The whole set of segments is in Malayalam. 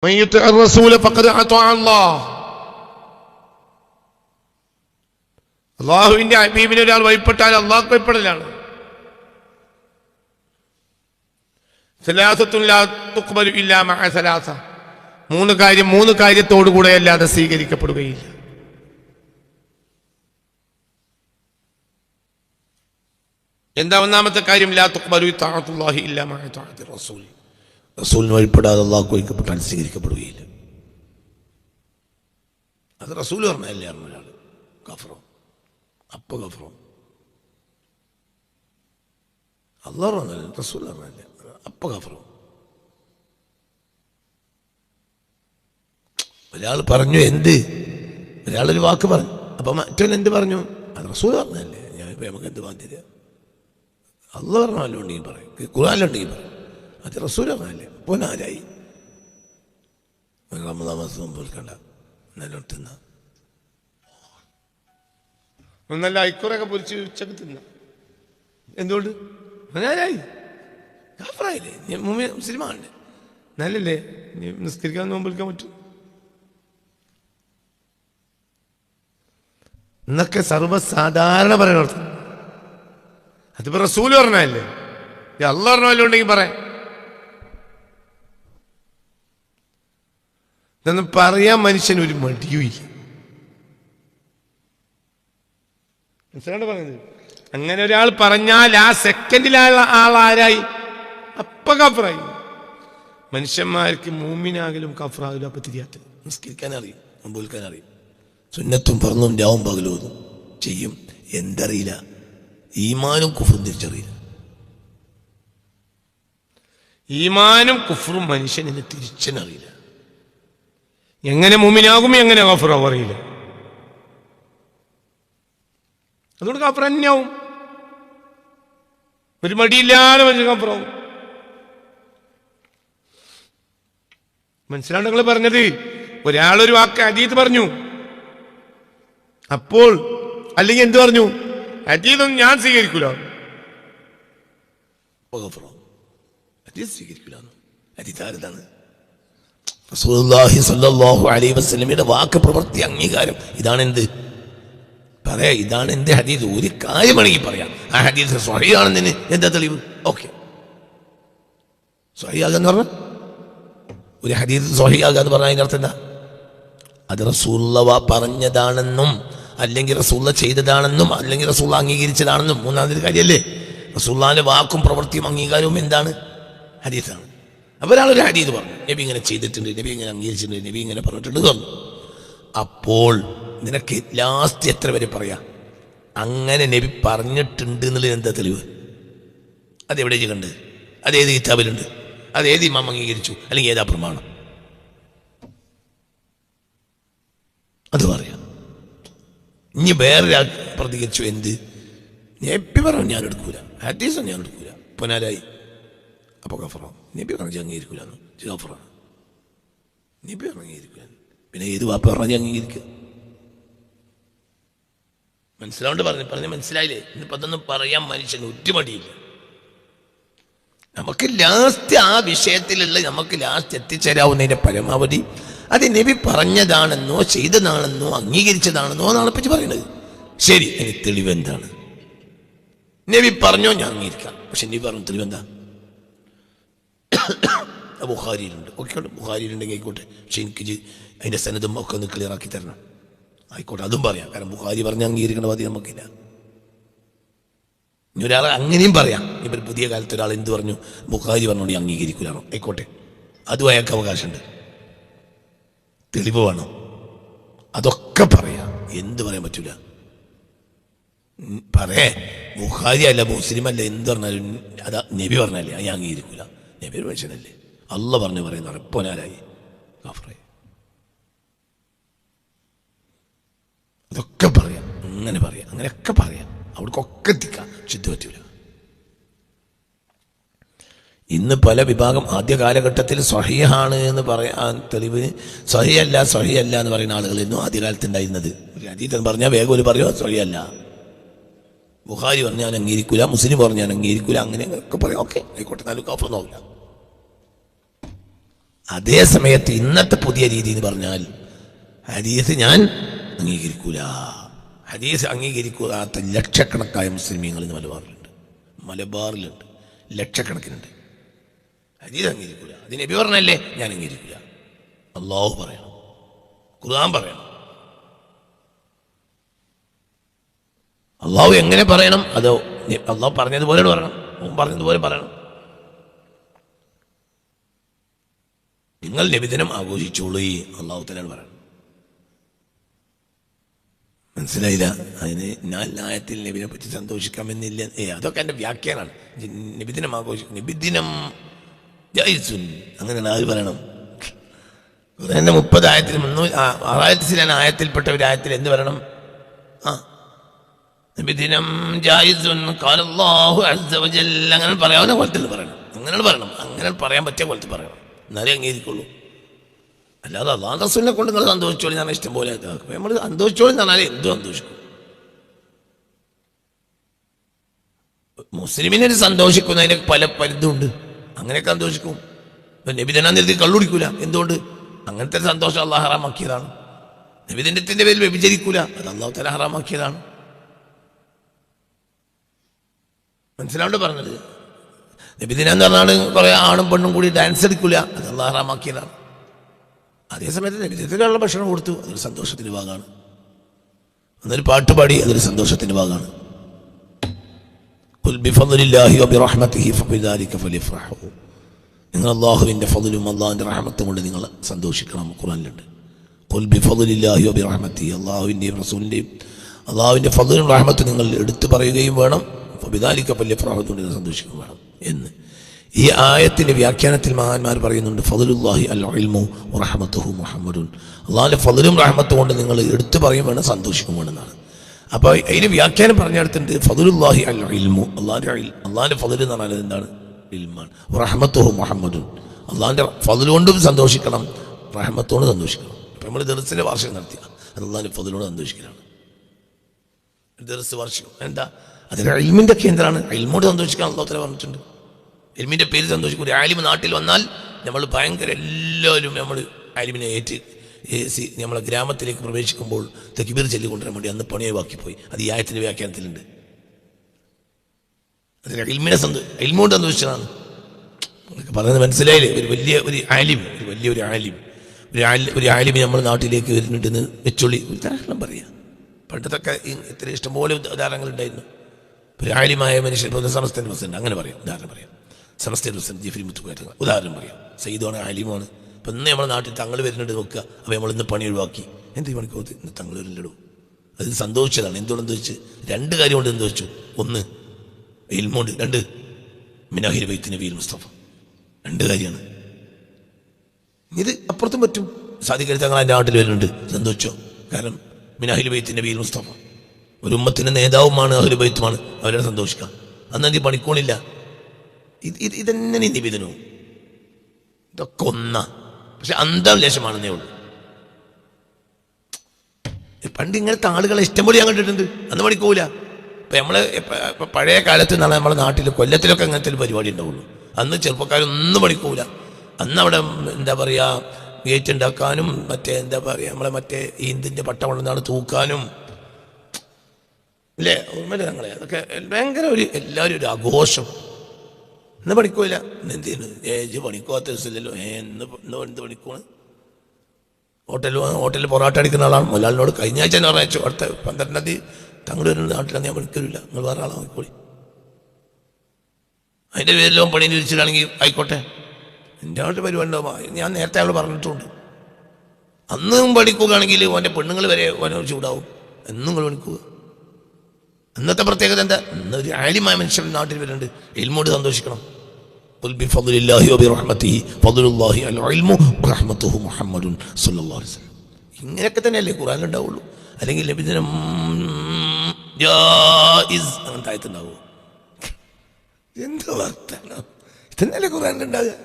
من يطع الرسول فقد أطاع الله. അള്ളാഹുവിന്റെ ഹബീബിനെ ഒരാൾ വഴിപ്പെട്ടാൽ അള്ളാഹു വഴിപ്പെടലാണ്. സലാസത്തുൻ ലാ തുഖ്ബലു ഇല്ലാ മഅ സലാസ. മൂന്ന് കാര്യത്തോടു കൂടെ അല്ലാതെ സ്വീകരിക്കപ്പെടുകയില്ല. എന്താ ഒന്നാമത്തെ കാര്യം? ലാ തുഖ്ബലു തഅത്തുല്ലാഹി ഇല്ലാ മഅ തഅത്തി റസൂൽ. റസൂലിന് വഴിപ്പെടാതെ അള്ളാഹു വഴിപ്പെട്ടാൽ സ്വീകരിക്കപ്പെടുകയില്ല. അത് റസൂൽ പറഞ്ഞല്ലേ ഒരാൾ കഫറോ അപ്പൊ കഫറോ. അള്ളാഹു പറഞ്ഞല്ലേ റസൂൽ പറഞ്ഞല്ലേ അപ്പൊ കഫറോ. ഒരാൾ പറഞ്ഞു എന്ത്, ഒരാളൊരു വാക്ക് പറഞ്ഞു, അപ്പൊ മറ്റവൻ എന്ത് പറഞ്ഞു? അത് റസൂൽ പറഞ്ഞല്ലേ. ഞാൻ ഇപ്പൊ നമുക്ക് എന്ത് ബാധ്യത? അള്ളാഹു പറഞ്ഞല്ലോ ഉണ്ടെങ്കിൽ പറയും, ഖുർആനിലുണ്ടെങ്കിൽ പറയും, അത് റസൂൽ പറഞ്ഞല്ലേ. അപ്പോൾ ആരായി? റമദാൻ മാസം പോൽക്കണ്ട നല്ല തിന്ന നല്ല ഐക്കൂറൊക്കെ പൊരിച്ച് ഉച്ചക്ക് തിന്ന. എന്തുകൊണ്ട്? ഞാനായി കാഫറായില്ലേ? മുസ്ലിമാണ് നല്ലല്ലേ? നിസ്കരിക്കാൻ നോമ്പെടുക്കാൻ പറ്റും എന്നൊക്കെ സർവ്വസാധാരണ പറയണോർത്ത്. അതിപ്പോ റസൂല് പറഞ്ഞല്ലേ, അള്ളാഹ് പറഞ്ഞല്ലോ ഉണ്ടെങ്കിൽ പറയാം. ഇതൊന്നും പറയാൻ മനുഷ്യന് ഒരു മടിയുമില്ല. മനസ്സിലാണ് പറഞ്ഞത്. അങ്ങനെ ഒരാൾ പറഞ്ഞാൽ ആ സെക്കൻഡിൽ ആളാരായി? അപ്പ കഫറായി. മനുഷ്യന്മാർക്ക് മൂമിനാകലും കഫറാകലും അപ്പൊ തിരിയാത്ത. നിസ്കരിക്കാൻ അറിയും, നോമ്പെടുക്കാൻ അറിയും, സുന്നത്തും പറന്നും രാവും പകലും ചെയ്യും. എന്തറിയില്ല? ഈമാനും കുഫറും തിരിച്ചറിയില്ല. ഈമാനും കുഫറും മനുഷ്യനെ തിരിച്ചറിയില്ല. എങ്ങനെ മുഅ്മിനാകും എങ്ങനെ കഫറാവും അറിയില്ല. അതുകൊണ്ട് കഫർ തന്നെയാവും. ഒരു മടിയില്ലാതെ മനുഷ്യൻ കഫറാവും. മനസ്സിലാണ് നിങ്ങൾ പറഞ്ഞത്? ഒരാളൊരു വാക്ക് ഹദീസ് പറഞ്ഞു, അപ്പോൾ അല്ലെങ്കിൽ എന്ത് പറഞ്ഞു? ഹദീസൊന്നും ഞാൻ സ്വീകരിക്കൂല, ഹദീസ് സ്വീകരിക്കൂല. ഹദീസ് ആരതാണ്? റസൂലുള്ളാഹി സ്വല്ലല്ലാഹു അലൈഹി വസല്ലമയുടെ വാക്ക്, പ്രവൃത്തി, അംഗീകാരം. ഇതാണ് എന്ത് പറയാ? ഇതാണ് എന്റെ ഹദീസ്. ഒരു കാര്യമാണെങ്കിൽ പറയാം, ആ ഹദീസ് സ്വഹീഹാണെന്നതിന് എന്താ തെളിവ്? ഓക്കെ, സ്വഹീഹാകാന്ന് പറഞ്ഞ ഒരു ഹദീസ് സ്വഹീഹാകാന്ന് പറഞ്ഞാൽ അതിൻ്റെ അർത്ഥം എന്താ? അത് റസൂലുള്ളാഹി പറഞ്ഞതാണെന്നും അല്ലെങ്കിൽ റസൂലുള്ളാഹി ചെയ്തതാണെന്നും അല്ലെങ്കിൽ റസൂലുള്ളാഹി അംഗീകരിച്ചതാണെന്നും മൂന്നാമതൊരു കാര്യമല്ലേ? റസൂലുള്ളാഹിന്റെ വാക്കും പ്രവൃത്തിയും അംഗീകാരവും എന്താണ്? ഹദീസാണ്. അപ്പോൾ ഒരാളൊരു ഹദീസ് പറഞ്ഞു, നബി ഇങ്ങനെ ചെയ്തിട്ടുണ്ട്, നബി ഇങ്ങനെ അംഗീകരിച്ചിട്ടുണ്ട്, നബി ഇങ്ങനെ പറഞ്ഞിട്ടുണ്ട് പറഞ്ഞു. അപ്പോൾ നിനക്ക് ലാസ്റ്റ് എത്ര വരെ പറയാം അങ്ങനെ നബി പറഞ്ഞിട്ടുണ്ട് എന്നുള്ളത് എന്താ തെളിവ്? അതെവിടെ കണ്ട്? അതേത് കിതാബിലുണ്ട്? അതേത് ഇമാം അംഗീകരിച്ചു? അല്ലെങ്കിൽ ഏതാ പ്രമാണം? അത് പറയാം. ഇനി വേറൊരാൾ പ്രതികരിച്ചു, എന്ത്? നബി പറഞ്ഞു ഞാൻ എടുക്കൂല, ഹദീസ് ഞാൻ എടുക്കൂല, പൊനാരായി. അപ്പൊ കഫറാണ്. നബി പറഞ്ഞു അംഗീകരിക്കൂലെന്ന് കഫറാണ്. നബി അംഗീകരിക്കൂല, പിന്നെ ഏത് വാപ്പ പറഞ്ഞു അംഗീകരിക്കുക? മനസ്സിലാണ്ട് പറഞ്ഞ് മനസ്സിലായില്ലേ? ഇന്നിപ്പോ അതൊന്നും പറയാൻ മനുഷ്യന് ഒറ്റുമടിയില്ല. നമുക്ക് ലാസ്റ്റ് ആ വിഷയത്തിലുള്ള നമുക്ക് ലാസ്റ്റ് എത്തിച്ചേരാവുന്നതിന്റെ പരമാവധി അത് നബി പറഞ്ഞതാണെന്നോ ചെയ്തതാണെന്നോ അംഗീകരിച്ചതാണെന്നോ എന്നാണ് പറ്റി പറയുന്നത്. ശരി, ഇനി തെളിവ് എന്താണ്? നബി പറഞ്ഞോ ഞാൻ അംഗീകരിക്കാം, പക്ഷെ നബി പറഞ്ഞു തെളിവെന്താ? ബുഖാരിയിലുണ്ട്. ഓക്കെ, ബുഖാരിയിലുണ്ടെങ്കിൽ ആയിക്കോട്ടെ, പക്ഷെ എനിക്ക് അതിന്റെ സനദും ഒക്കെ ഒന്ന് ക്ലിയർ ആക്കി തരണം. ആയിക്കോട്ടെ, അതും പറയാം. കാരണം ബുഖാരി പറഞ്ഞ് അംഗീകരിക്കണ മതി നമുക്കില്ല. ഇനി ഒരാൾ അങ്ങനെയും പറയാം. ഇപ്പം പുതിയ കാലത്ത് ഒരാൾ എന്ത് പറഞ്ഞു? ബുഖാരി പറഞ്ഞോണ്ട് അംഗീകരിക്കൂലാണോ? ആയിക്കോട്ടെ, അതും അയാൾക്ക് അവകാശമുണ്ട്. തെളിവ് വേണം. അതൊക്കെ പറയാം. എന്ത് പറയാൻ പറ്റൂല? പറയേ ബുഖാരി അല്ല മുസ്ലിം അല്ല എന്ത് പറഞ്ഞാലും അതാ നബി പറഞ്ഞല്ലേ അത് അംഗീകരിക്കൂല. നബി ഒരു മനുഷ്യനല്ലേ, അള്ളാഹ് പറഞ്ഞു പറയുന്ന പൊനാരായി കാഫറായി. അതൊക്കെ പറയാം, അങ്ങനെ പറയാം, അങ്ങനെയൊക്കെ പറയാം, അവിടേക്കൊക്കെ എത്തിക്കാം. ശുദ്ധ പറ്റൂല. ഇന്ന് പല വിഭാഗം ആദ്യ കാലഘട്ടത്തിൽ സ്വഹീഹാണ് എന്ന് പറയാൻ തെളിവിന് സ്വഹീഹല്ല എന്ന് പറയുന്ന ആളുകൾ ഇന്നും ആദ്യകാലത്ത് ഉണ്ടായിരുന്നത്. ഒരു ഹദീസ് പറഞ്ഞാൽ വേഗം ഒരു പറയുമോ സ്വഹീഹല്ല. ബുഖാരി പറഞ്ഞാൽ ഞാൻ അംഗീകരിക്കൂല, മുസ്ലിം പറഞ്ഞാൽ ഞാൻ അംഗീകരിക്കൂല, അങ്ങനെയൊക്കെ പറയാം. ഓക്കെ, ആയിക്കോട്ടെ, എന്നാലും കാഫർ നോക്കില്ല. അതേ സമയത്ത് ഇന്നത്തെ പുതിയ രീതി എന്ന് പറഞ്ഞാൽ ഹദീസ് ഞാൻ അംഗീകരിക്കൂല. ഹദീസ് അംഗീകരിക്കാത്ത ലക്ഷക്കണക്കായ മുസ്ലിമീങ്ങൾ ഇന്ന് മലബാറിലുണ്ട് ലക്ഷക്കണക്കിനുണ്ട്. ഹദീസ് അംഗീകരിക്കൂല. അത് നബി പറഞ്ഞല്ലേ, ഞാൻ അംഗീകരിക്കൂല. അല്ലാഹു പറയണം, ഖുർആൻ പറയണം. അല്ലാഹു എങ്ങനെ പറയണം? അതോ അല്ലാഹു പറഞ്ഞതുപോലെ പറയണം, പറഞ്ഞതുപോലെ പറയണം. നിങ്ങൾ നബിദിനം ആഘോഷിച്ചോളൂ, അല്ലാഹു തആല പറയണം. മനസ്സിലായില്ല? അതിന് ഞാൻ ആയത്തിൽ നബിനെ പറ്റി സന്തോഷിക്കാമെന്നില്ല. അതൊക്കെ എൻ്റെ വ്യാഖ്യാനാണ്. നബിദിനം ആഘോഷിക്കും, നബിദിനം ജൈസുൻ, അങ്ങനെയാണ് ആര് പറയണം? ഖുർആന്റെ 30 ആയത്തിൽ 6 ആയത്തിൽപ്പെട്ട ഒരു ആയത്തിൽ എന്ത് പറയണം? നബിദിനം ജായിസുൻ ഖാലല്ലാഹു അസ്സ വജല്ല, അങ്ങനെ പറയാവുന്ന പോലത്തിൽ പറയണം. അങ്ങനെ പറയണം, അങ്ങനെ പറയാൻ പറ്റിയ പോലത്തിൽ പറയണം, എന്നാലേ അംഗീകരിക്കുള്ളൂ. അല്ലാതെ അള്ളാഹു റസൂലിനെ കൊണ്ട് നിങ്ങൾ സന്തോഷിച്ചോളി ഞാൻ ഇഷ്ടം പോലെ നമ്മൾ സന്തോഷിച്ചോളി എന്ന് പറഞ്ഞാൽ എന്തും സന്തോഷിക്കും. മുസ്ലിമിനെ സന്തോഷിക്കുന്നതിന് പല പരിധിയുണ്ട്. അങ്ങനെയൊക്കെ സന്തോഷിക്കും. നബിദിനം നിർത്തി കള്ളുടിക്കൂല. എന്തുകൊണ്ട്? അങ്ങനത്തെ സന്തോഷം അള്ളാഹു ഹറാമാക്കിയതാണ്. നബിദിനത്തിന്റെ പേരിൽ വ്യഭിചരിക്കൂല, അത് അള്ളാഹു തആല ഹറാമാക്കിയതാണ്. മനസ്സിലാണ്ട് പറഞ്ഞത്? നബിദിനം എന്ന് പറഞ്ഞാൽ കുറെ ആണും പെണ്ണും കൂടി ഡാൻസ് എടുക്കൂല, അത് അള്ളാഹു ഹറാമാക്കിയതാണ്. അതേസമയത്ത് നബിദിനത്തിലുള്ള ഭക്ഷണം കൊടുത്തു, അതൊരു സന്തോഷത്തിന്റെ ഭാഗമാണ്. അതൊരു പാട്ടുപാടി, അതൊരു സന്തോഷത്തിന്റെ ഭാഗമാണ്. ഖുൽ ബിഫദ്ലില്ലാഹി വബിറഹ്മതിഹി ഫബിദാലിക ഫലിഫ്റഹൂ, നിങ്ങൾ അള്ളാഹുവിൻ്റെ ഫദ്ലും അള്ളാഹുവിൻ്റെ റഹ്മത്തും കൊണ്ട് നിങ്ങൾ സന്തോഷിക്കണം. ഖുർആനിലുണ്ട് ഖുൽ ബിഫദ്ലില്ലാഹി വബിറഹ്മതിഹി, അള്ളാഹുവിൻ്റെയും റസൂലിൻ്റെയും അള്ളാഹുവിൻ്റെ ഫദ്ലും റഹ്മത്തും നിങ്ങൾ എടുത്തു പറയുകയും വേണം. ഫബിദാലിക ഫലിഫ്റഹൂ, കൊണ്ട് നിങ്ങൾ സന്തോഷിക്കുകയും വേണം എന്ന് ഈ ആയത്തിൻ്റെ വ്യാഖ്യാനത്തിൽ മഹാന്മാർ പറയുന്നുണ്ട്. ഫദ്ലുല്ലാഹി അൽ ഇൽമു വറഹ്മത്തുഹു മുഹമ്മദുൻ, അള്ളാഹിൻ്റെ ഫദ്ലും റഹ്മത്തും കൊണ്ട് നിങ്ങൾ എടുത്തു പറയും വേണം, സന്തോഷിക്കും വേണമെന്നാണ്. അപ്പോൾ അതിന് വ്യാഖ്യാനം പറഞ്ഞെടുത്തിട്ടുണ്ട്. ഫദ്ലുല്ലാഹി അൽ ഇൽമു, അള്ളാഹിൻ്റെ ഫദ്ൽ എന്ന് പറഞ്ഞാൽ എന്താണ്? ഇൽമാണ്. റഹ്മത്തുഹു മുഹമ്മദുൻ, അള്ളാഹിൻ്റെ ഫദ്ൽ കൊണ്ടും സന്തോഷിക്കണം, റഹ്മത്തോട് സന്തോഷിക്കണം. അപ്പം നമ്മൾ ദർസിൻ്റെ വാർഷികം നടത്തിയ അത് അള്ളാഹിൻ്റെ ഫദ്ലോട് സന്തോഷിക്കലാണ്. ദർസ് വാർഷികം എന്താ? അതൊരു ഇൽമിൻ്റെ കേന്ദ്രമാണ്. ഇൽമോട് സന്തോഷിക്കാൻ അള്ളാഹു തആല പറഞ്ഞിട്ടുണ്ട്. ഇൽമിൻ്റെ പേര് സന്തോഷിക്കും. ഒരു ആലിം നാട്ടിൽ വന്നാൽ നമ്മൾ ഭയങ്കര എല്ലാവരും നമ്മൾ ആലിമിനെ നമ്മളെ ഗ്രാമത്തിലേക്ക് പ്രവേശിക്കുമ്പോൾ തക്ബീർ ചൊല്ലിക്കൊണ്ടിരാൻ വേണ്ടി അന്ന് പണിയെ ബാക്കിപ്പോയി. അത് ഈ ആയത്തിൻ്റെ വ്യാഖ്യാനത്തിലുണ്ട്. അതിന് ഇൽമോട് സന്തോഷിച്ചതാണ്. പറയുന്നത് മനസ്സിലായില്ലേ? ഒരു ആലിം നമ്മുടെ നാട്ടിലേക്ക് വരുന്നുണ്ടെന്ന് വെച്ചൊള്ളി ഉദാഹരണം പറയാം. പണ്ടത്തൊക്കെ ഇത്ര ഇഷ്ടംപോലെ ഉദാഹരണങ്ങളുണ്ടായിരുന്നു. ഒരു ആലിമായ മനുഷ്യൻ സമസ്തൻ്റെ പ്രസിഡന്റ്, അങ്ങനെ പറയാം, ഉദാഹരണം പറയാം. സമസ്തയുടെ പ്രസിഡന്റ് ജിഫ്രി മുത്തുകാരൻ ഉദാഹരണം പറയാം. സയ്യിദാണ്, ആലിമാണ്. അപ്പം ഇന്ന് നമ്മുടെ നാട്ടിൽ തങ്ങൾ വരുന്നുണ്ട് നോക്കുക. അപ്പോൾ നമ്മൾ ഇന്ന് പണി ഒഴിവാക്കി. എന്ത് പണിക്കോ ഇന്ന് തങ്ങൾ വരില്ലടൂ. അത് സന്തോഷിച്ചതാണ്. എന്തുകൊണ്ടെന്ന് വെച്ച് 2 കാര്യം കൊണ്ട് എന്ത് വെച്ചു? 1 ഇൽമുണ്ട്, 2 മിനാഹിൽ ബൈത്ത് നബിയിൽ മുസ്തഫ. 2 കാര്യമാണ്. ഇത് അപ്പുറത്തും പറ്റും. സാദിഖലി തങ്ങൾ എൻ്റെ നാട്ടിൽ വരുന്നുണ്ട്, സന്തോഷിച്ചോ? കാരണം മിനാഹിൽ ബൈത്ത് നബിയിൽ മുസ്തഫ ഒരു ഉമ്മത്തിൻ്റെ നേതാവുമാണ്, അഹ്ലു ബൈത്തുമാണ്. അവരെ സന്തോഷിക്കാം. അന്നീ പണിക്കോണില്ല. ഇതെന്നെ നിബിധനവും ഇതൊക്കെ ഒന്നാ. പക്ഷെ അന്തർലേശമാണെന്നേ ഉള്ളൂ. പണ്ട് ഇങ്ങനത്തെ ആളുകളെ ഇഷ്ടംപോലെ ഞാൻ കണ്ടിട്ടുണ്ട്. അന്ന് പണിക്കൂല. ഇപ്പം നമ്മൾ പഴയ കാലത്ത് നിന്നാണ് നമ്മുടെ നാട്ടിൽ കൊല്ലത്തിലൊക്കെ അങ്ങനത്തെ ഒരു പരിപാടി ഉണ്ടാവുള്ളൂ. അന്ന് ചെറുപ്പക്കാരൊന്നും പണിക്കൂല. അന്ന് അവിടെ എന്താ പറയുക, ഗേറ്റ് ഉണ്ടാക്കാനും എന്താ പറയുക നമ്മളെ ഈന്തിൻ്റെ പട്ട കൊണ്ടുവന്നാണ് തൂക്കാനും ഇല്ലേ? ഓർമ്മയില്ല ഞങ്ങളെ? അതൊക്കെ ഭയങ്കര എല്ലാവരും ഒരു ആഘോഷം. ഇന്ന് പണിക്കൂല. എന്ത് ചെയ്യുന്നു? പണിക്കോത്ത ദിവസമില്ലല്ലോ. എന്ത് പണിക്കോണ്? ഹോട്ടലിൽ പൊറോട്ട അടിക്കുന്ന ആളാണ്. മലയാളിനോട് കഴിഞ്ഞ ആഴ്ച ഞാൻ പറഞ്ഞു, അടുത്ത 12-ാം തീയതി തങ്ങൾ വരുന്ന നാട്ടിലാണ്, ഞാൻ പണിക്കൂലില്ല, നിങ്ങൾ വേറെ ആളാണ് നോക്കിക്കോളി. അതിൻ്റെ പേരിലോ പണി വിരിച്ചിട്ടാണെങ്കിൽ ആയിക്കോട്ടെ, എൻ്റെ നാട്ടിൽ പരിപാടി ഉണ്ടാവും. ഞാൻ നേരത്തെ അയാൾ പറഞ്ഞിട്ടുണ്ട്. അന്നും പണിക്കുകയാണെങ്കിൽ ഓൻ്റെ പെണ്ണുങ്ങൾ വരെ ഓനോ ചൂടാവും. എന്നും നിങ്ങൾ പണിക്കുക. അന്നത്തെ പ്രത്യേകത എന്താ? ഇന്നൊരു ആലിമായ മനുഷ്യൻ നാട്ടിൽ വരുന്നുണ്ട്, ഇൽമോട് സന്തോഷിക്കണം. ഖുൽ ബിഫദ്ലില്ലാഹി വബിറഹ്മതിഹി ഫദ്ലുല്ലാഹി അൽ ഇൽമു വറഹ്മത്തുഹു മുഹമ്മദുൻ സ്വല്ലല്ലാഹു അലൈഹി വസല്ലം. ഇങ്ങനെയൊക്കെ തന്നെയല്ലേ ഖുർആനിൽ ഉണ്ടാവുള്ളൂ. അല്ലെങ്കിൽ നബിദിനം ജായിസ് അങ്ങനത്തെ ആയത്തുണ്ടാവുമോ? എന്താ വർത്താനം? ഇതന്നെയല്ലേ ഖുർആനിൽ ഉണ്ടാവുക.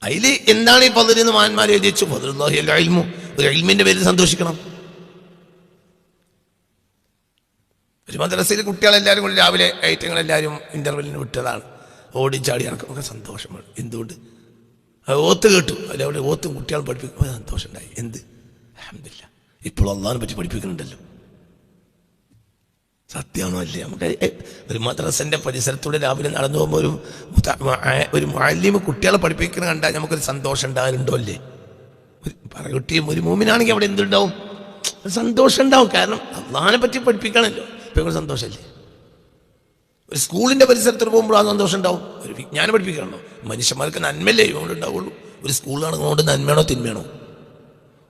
അതിൽ എന്താണ് ഈ ഫദ്ൽ എന്ന് മഹാന്മാർ എഴുതി വെച്ചു? ഫദ്ലുല്ലാഹി അൽ ഇൽമു, ഒരു ഇൽമിൻ്റെ പേരിൽ സന്തോഷിക്കണം. ഒരു മദ്രസയിൽ കുട്ടികളെല്ലാവരും കൂടി രാവിലെ ഐറ്റങ്ങളെല്ലാവരും ഇൻ്റർവെല്ലിന് വിട്ടതാണ്. ഓടിച്ചാടി ഇറക്കും ഒക്കെ സന്തോഷമാണ്. എന്തുകൊണ്ട്? ഓത്ത് കേട്ടു, അവിടെ ഓത്തും കുട്ടികൾ പഠിപ്പിക്കുമ്പോൾ സന്തോഷം ഉണ്ടായി. എന്ത് അൽഹംദുലില്ലാഹ്, ഇപ്പോൾ അള്ളാഹിനെ പറ്റി പഠിപ്പിക്കുന്നുണ്ടല്ലോ. സത്യമാണോ അല്ലേ? നമുക്ക് ഒരു മദ്രസൻ്റെ പരിസരത്തൂടെ രാവിലെ നടന്നു പോകുമ്പോൾ ഒരു മുഅല്ലിം കുട്ടികളെ പഠിപ്പിക്കുന്നത് കണ്ടാൽ നമുക്കൊരു സന്തോഷം ഉണ്ടാകലുണ്ടോ അല്ലേ? കുട്ടിയും ഒരു മൂമിനാണെങ്കിൽ അവിടെ എന്തുണ്ടാവും? സന്തോഷം ഉണ്ടാവും. കാരണം അള്ളാഹിനെ പറ്റി പഠിപ്പിക്കണമല്ലോ. ഇപ്പം സന്തോഷമല്ലേ? ഒരു സ്കൂളിൻ്റെ പരിസരത്തിൽ പോകുമ്പോൾ ആ സന്തോഷം ഉണ്ടാവും. ഒരു വിജ്ഞാനം പഠിപ്പിക്കണമല്ലോ. മനുഷ്യന്മാർക്ക് നന്മയല്ലേ ഇതുകൊണ്ട് ഉണ്ടാവുള്ളൂ. ഒരു സ്കൂൾ നടക്കുന്നതുകൊണ്ട് നന്മയാണോ തിന്മയാണോ?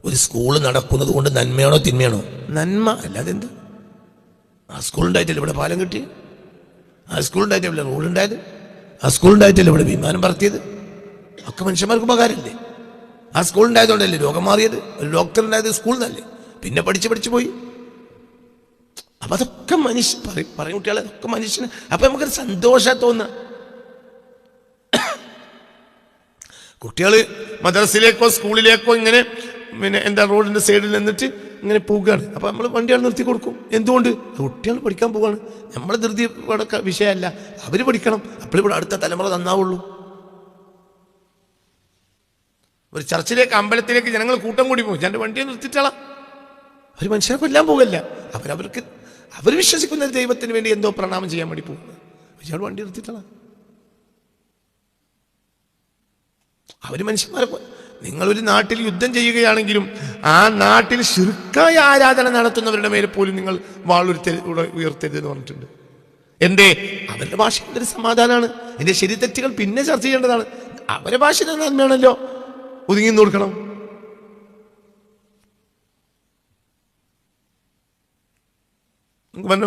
ഒരു സ്കൂൾ നടക്കുന്നത് കൊണ്ട് നന്മയാണോ തിന്മയാണോ? നന്മ. അല്ലാതെ എന്ത്? ആ സ്കൂളുണ്ടായിട്ടല്ലേ ഇവിടെ പാലം കിട്ടി, ആ സ്കൂളുണ്ടായിട്ടല്ലേ ഇവിടെ റോഡുണ്ടായത്, ആ സ്കൂളുണ്ടായിട്ടല്ലേ ഇവിടെ വിമാനം പറത്തിയത്. ഒക്കെ മനുഷ്യന്മാർക്ക് ഉപകാരമല്ലേ? ആ സ്കൂളുണ്ടായതുകൊണ്ടല്ലേ രോഗം മാറിയത്. ഒരു ഡോക്ടർ ഉണ്ടായത് സ്കൂളിൽ നിന്നല്ലേ. പിന്നെ പഠിച്ച് പോയി. അപ്പം അതൊക്കെ പറയും കുട്ടികളെ, അതൊക്കെ മനുഷ്യന്. അപ്പം നമുക്കൊരു സന്തോഷം തോന്നുക. കുട്ടികൾ മദ്രസയിലേക്കോ സ്കൂളിലേക്കോ ഇങ്ങനെ എന്താ റോഡിൻ്റെ സൈഡിൽ നിന്നിട്ട് ഇങ്ങനെ പോവുകയാണ്. അപ്പം നമ്മൾ വണ്ടികൾ നിർത്തി കൊടുക്കും. എന്തുകൊണ്ട്? കുട്ടികൾ പഠിക്കാൻ പോവുകയാണ്. നമ്മളെ ധൃതി വിഷയമല്ല, അവർ പഠിക്കണം. അപ്പോഴിവിടെ അടുത്ത തലമുറ നന്നാവുള്ളൂ. ഒരു ചർച്ചിലേക്ക് അമ്പലത്തിലേക്ക് ജനങ്ങൾ കൂട്ടം കൂടി പോകും. ഞാൻ വണ്ടിയെ നിർത്തിയിട്ടാളാം. അവർ മനുഷ്യരെ കൊല്ലാൻ പോകല്ല. അവർ വിശ്വസിക്കുന്ന ദൈവത്തിന് വേണ്ടി എന്തോ പ്രണാമം ചെയ്യാൻ വേണ്ടി പോകുന്നത്. ഇയാൾ വണ്ടി നിർത്തിയിട്ടാളാം. അവർ മനുഷ്യന്മാരെ. നിങ്ങളൊരു നാട്ടിൽ യുദ്ധം ചെയ്യുകയാണെങ്കിലും ആ നാട്ടിൽ ശിർക്കായ ആരാധന നടത്തുന്നവരുടെ മേലെ പോലും നിങ്ങൾ ഉയർത്തരുതെന്ന് പറഞ്ഞിട്ടുണ്ട്. എന്തേ? അവരുടെ ഭാഷയുടെ ഒരു സമാധാനമാണ്. എന്റെ ശരി തെറ്റുകൾ പിന്നെ ചർച്ച ചെയ്യേണ്ടതാണ്. അവരുടെ ഭാഷയുടെ നന്മയാണല്ലോ, ഒതുങ്ങി നോക്കണം.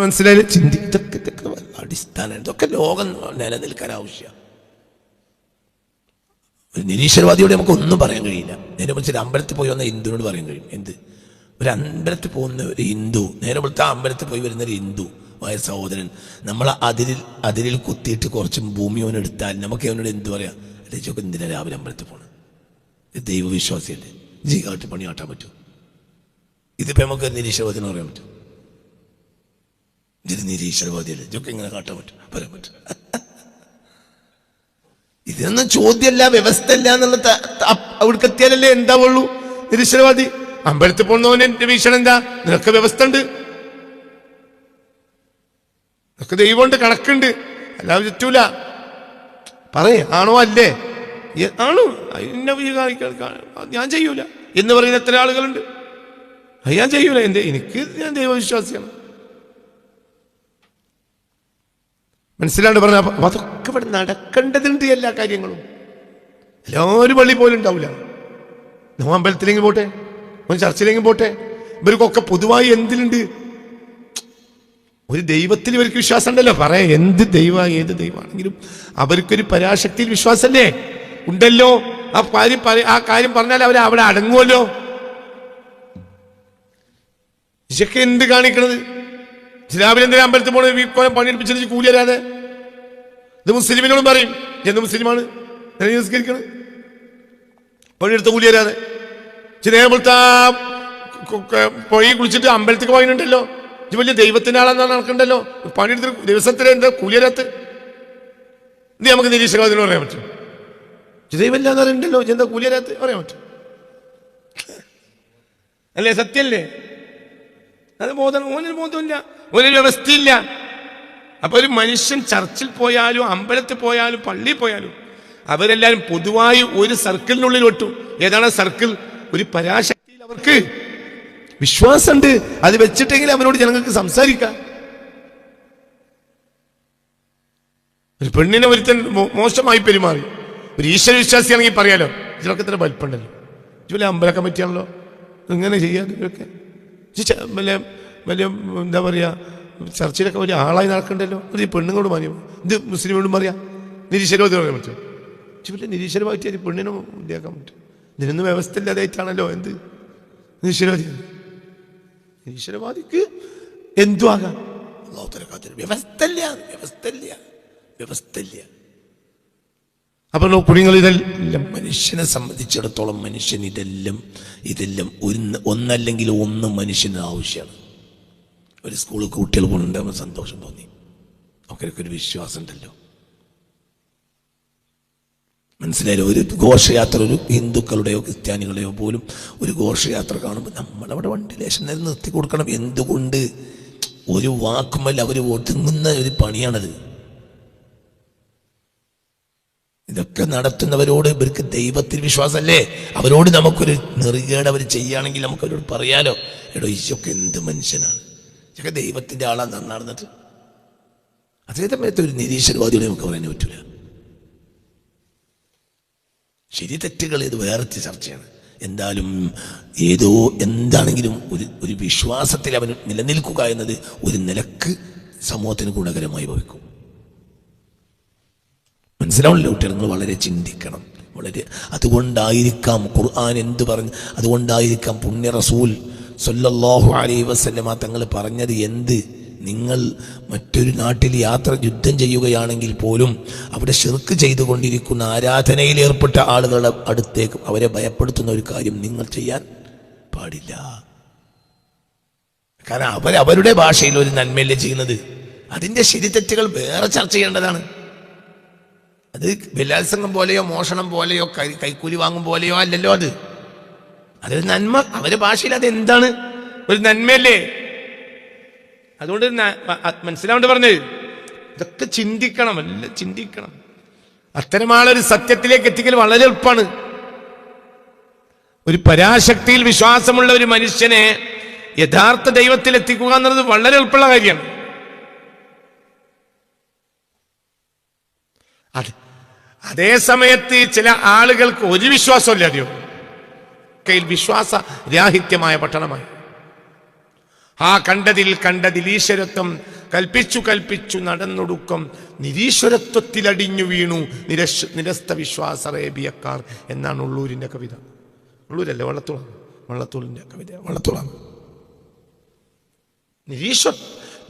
മനസ്സിലായാലും ഇതൊക്കെ അടിസ്ഥാനം. ഇതൊക്കെ ലോകം നിലനിൽക്കാൻ ആവശ്യം. ഒരു നിരീശ്വരവാദിയോട് നമുക്ക് ഒന്നും പറയാൻ കഴിയില്ല. നേരെ വിളിച്ച് ഒരു അമ്പലത്തിൽ പോയി വന്ന ഹിന്ദുവിനോട് പറയാൻ കഴിയും. എന്ത്? ഒരു അമ്പലത്തിൽ പോകുന്ന ഒരു ഹിന്ദു, നേരെ വിളിച്ച ആ അമ്പലത്തിൽ പോയി വരുന്ന ഒരു ഹിന്ദു ആയ സഹോദരൻ നമ്മൾ അതിരിൽ കുത്തിയിട്ട് കുറച്ച് ഭൂമി അവനെടുത്താൽ നമുക്ക് അവനോട് എന്ത് പറയാം? അല്ലെ ചോക്ക് എന്തിനാ രാവിലെ അമ്പലത്തിൽ പോകണം? ഇത് ദൈവവിശ്വാസിയല്ലേ? ജീകാട്ടി പണി കാട്ടാൻ പറ്റും? ഇതിപ്പോൾ നമുക്ക് നിരീശ്വരവാദിനെ പറയാൻ പറ്റും? ഇത് നിരീശ്വരവാദിയല്ലേ? ഇതൊക്കെ ഇങ്ങനെ കാട്ടാൻ പറ്റും? പറയാൻ പറ്റും? ഇതിനൊന്നും ചോദ്യമല്ല, വ്യവസ്ഥയല്ല എന്നുള്ള അവിടേക്ക് എത്തിയാലല്ലേ എന്താവുള്ളൂ നിരീശ്വരവാദി. അമ്പലത്തിൽ പോകുന്നവന് എന്റെ വീക്ഷണം എന്താ? നിനക്ക് വ്യവസ്ഥ ഉണ്ട്, നിനക്ക് ദൈവമുണ്ട്, കണക്കുണ്ട്, അല്ലാതെ ചുറ്റൂല. പറയേ ആണോ അല്ലേ? ആണോ? ഞാൻ ചെയ്യൂല എന്ന് പറയുന്ന എത്ര ആളുകളുണ്ട്. ഞാൻ ചെയ്യൂല, ഞാൻ ദൈവവിശ്വാസിയാണ്. മനസ്സിലാണ്ട് പറഞ്ഞ. അപ്പൊ അതൊക്കെ ഇവിടെ നടക്കേണ്ടതുണ്ട്. എല്ലാ കാര്യങ്ങളും എല്ലാവരും പള്ളി പോലും ഉണ്ടാവില്ല. നമ്മൾ അമ്പലത്തിലെങ്കിൽ പോട്ടെ, ചർച്ചിലെങ്കിൽ പോട്ടെ. ഇവർക്കൊക്കെ പൊതുവായി എന്തിലുണ്ട്? ഒരു ദൈവത്തിൽ ഇവർക്ക് വിശ്വാസം ഉണ്ടല്ലോ. പറയാ എന്ത് ദൈവ, ഏത് ദൈവമാണെങ്കിലും അവർക്കൊരു പരാശക്തിയിൽ വിശ്വാസമല്ലേ ഉണ്ടല്ലോ. ആ കാര്യം പറഞ്ഞാൽ അവർ അവിടെ അടങ്ങുമല്ലോ. ഇതൊക്കെ എന്ത് കാണിക്കണത്? രാവിലെ എന്തിനാ അമ്പലത്തിൽ പോണത്? വീക്കോലം പണിയെടുപ്പിച്ചിട്ട് കൂലി തരാതെ. ഇത് മുസ്ലിമിനോടും പറയും, എന്ത് മുസ്ലിമാണ് നിസ്കരിക്കണത്? പണിയെടുത്ത കൂലി തരാതെ. നേരത്തെ പോയി കുളിച്ചിട്ട് അമ്പലത്തിൽ പോയിണ്ടല്ലോ. ഇത് വലിയ ദൈവത്തിന്റെ ആളെന്നാണ് നടക്കണ്ടല്ലോ. പണിയെടുത്ത് ദിവസത്തിലെ എന്താ കൂലി തരാത്ത? ഇത് നമുക്ക് നിരീശ്വരവാദിനോട് പറയാൻ പറ്റും? ദൈവമില്ല എന്ന് പറയുന്നുണ്ടല്ലോ, എന്താ കൂലി തരാത്ത പറയാൻ പറ്റും? അല്ലേ? സത്യല്ലേ? അത് ഓനൊരു ബോധമില്ല, ഓനൊരു വ്യവസ്ഥയില്ല. അപ്പൊ ഒരു മനുഷ്യൻ ചർച്ചിൽ പോയാലും അമ്പലത്തിൽ പോയാലും പള്ളിയിൽ പോയാലും അവരെല്ലാവരും പൊതുവായി ഒരു സർക്കിളിനുള്ളിൽ ഒട്ടു. ഏതാണ് സർക്കിൾ? ഒരു പരാശക്തിയിൽ അവർക്ക് വിശ്വാസമുണ്ട്. അത് വെച്ചിട്ടെങ്കിലും അവരോട് ജനങ്ങൾക്ക് സംസാരിക്കാം. ഒരു പെണ്ണിനെ ഒരുത്തൻ മോശമായി പെരുമാറി, ഒരു ഈശ്വര വിശ്വാസിയാണെങ്കിൽ പറയാലോ, ഇതിലൊക്കെ ഇത്ര വലിപ്പുണ്ടല്ലോ, ഇതുപോലെ അമ്പല കമ്മിറ്റിയാണല്ലോ, ഇങ്ങനെ ചെയ്യാതെ ഇവരൊക്കെ വലിയ എന്താ പറയുക, ചർച്ചയിലൊക്കെ വലിയ ആളായി നടക്കണ്ടല്ലോ. ഒരു പെണ്ണുങ്ങളോട് മാറിയോ? ഇത് മുസ്ലിമോടും പറയാം, നിരീശ്വരവാദി പറയാൻ പറ്റും? വലിയ നിരീശ്വരവാദിയായിട്ട് പെണ്ണിനെ ഇതാക്കാൻ പറ്റും? ഇതിനൊന്നും വ്യവസ്ഥ ഇല്ലാതായിട്ടാണല്ലോ എന്ത് നിരീശ്വരവാദി. നിരീശ്വരവാദിക്ക് എന്തു ആകാം? വ്യവസ്ഥയില്ല. അപ്പൊ കുഞ്ഞുങ്ങൾ, ഇതെല്ലാം മനുഷ്യനെ സംബന്ധിച്ചിടത്തോളം മനുഷ്യൻ ഇതെല്ലാം ഒന്നല്ലെങ്കിൽ ഒന്ന് മനുഷ്യന് ആവശ്യമാണ്. ഒരു സ്കൂളിൽ കുട്ടികൾ കൊണ്ടുണ്ടാകുമ്പോൾ സന്തോഷം തോന്നി, അവർക്ക് ഒരു വിശ്വാസം ഉണ്ടല്ലോ. മനസ്സിലായാലും ഒരു ഘോഷയാത്ര, ഒരു ഹിന്ദുക്കളുടെയോ ക്രിസ്ത്യാനികളുടെയോ പോലും ഒരു ഘോഷയാത്ര കാണുമ്പോൾ നമ്മളവിടെ വണ്ടി ലേശം നേരം നിർത്തി കൊടുക്കണം. എന്തുകൊണ്ട്? ഒരു വാക്കുമല്ല അവർ ഒതുങ്ങുന്ന ഒരു പണിയാണത്. ഇതൊക്കെ നടത്തുന്നവരോട് ഇവർക്ക് ദൈവത്തിൽ വിശ്വാസമല്ലേ, അവരോട് നമുക്കൊരു നെറികേട് അവർ ചെയ്യുകയാണെങ്കിൽ നമുക്ക് അവരോട് പറയാലോ, എടോ ഈശോക്കെ എന്ത് മനുഷ്യനാണ്, ഇതൊക്കെ ദൈവത്തിൻ്റെ ആളാണ് നടന്നിട്ട്. അതേ സമയത്ത് ഒരു നിരീശ്വരവാദികളെ നമുക്ക് പറയാൻ പറ്റൂല. ശരി തെറ്റുകൾ ഇത് വേറെ ചർച്ചയാണ്. എന്തായാലും എന്താണെങ്കിലും ഒരു വിശ്വാസത്തിൽ അവൻ നിലനിൽക്കുക എന്നത് ഒരു നിലക്ക് സമൂഹത്തിന് ഗുണകരമായി ഭവിക്കും. മനസ്സിലാവില്ല കുട്ടികൾ, നിങ്ങൾ വളരെ ചിന്തിക്കണം. അതുകൊണ്ടായിരിക്കാം ഖുർആൻ എന്ത് പറഞ്ഞു, അതുകൊണ്ടായിരിക്കാം പുണ്യ റസൂൽ സല്ലല്ലാഹു അലൈഹി വസല്ലമ തങ്ങൾ പറഞ്ഞത് എന്ത്, നിങ്ങൾ മറ്റൊരു നാട്ടിൽ യുദ്ധം ചെയ്യുകയാണെങ്കിൽ പോലും അവിടെ ശിർക്ക് ചെയ്തുകൊണ്ടിരിക്കുന്ന ആരാധനയിൽ ഏർപ്പെട്ട ആളുകളുടെ അടുത്തേക്ക് അവരെ ഭയപ്പെടുത്തുന്ന ഒരു കാര്യം നിങ്ങൾ ചെയ്യാൻ പാടില്ല. കാരണം അവരുടെ ഭാഷയിൽ ഒരു നന്മയല്ലേ ചെയ്യുന്നത്. അതിൻ്റെ ശരിതെറ്റുകൾ വേറെ ചർച്ച ചെയ്യേണ്ടതാണ്. അത് ബലാത്സംഗം പോലെയോ മോഷണം പോലെയോ കൈക്കൂലി വാങ്ങും പോലെയോ അല്ലല്ലോ. അതൊരു നന്മ, അവരുടെ ഭാഷയിൽ അതെന്താണ്, ഒരു നന്മയല്ലേ. അതുകൊണ്ട് മനസ്സിലാവേണ്ടി പറഞ്ഞത് ഇതൊക്കെ ചിന്തിക്കണം, എല്ലാം ചിന്തിക്കണം. അത്തരമാളൊരു സത്യത്തിലേക്ക് എത്തിക്കൽ വളരെ എളുപ്പമാണ്. ഒരു പരാശക്തിയിൽ വിശ്വാസമുള്ള ഒരു മനുഷ്യനെ യഥാർത്ഥ ദൈവത്തിൽ എത്തിക്കുക എന്നുള്ളത് വളരെ എളുപ്പമുള്ള കാര്യമാണ്. അതേ സമയത്ത് ചില ആളുകൾക്ക് ഒരു വിശ്വാസമില്ലാതെയോ വിശ്വാസ രാഹിത്യമായ പട്ടണമായി കണ്ടതിൽ ഈശ്വരത്വം കൽപ്പിച്ചു നടന്നൊടുക്കം നിരീശ്വരത്വത്തിലടിഞ്ഞു വീണു നിരസ്ത വിശ്വാസ അറേബ്യക്കാർ എന്നാണ് ഉള്ളൂരിന്റെ കവിത. ഉള്ളൂരല്ലേ, വള്ളത്തോളിന്റെ കവിത, വള്ളത്തോളാണ്.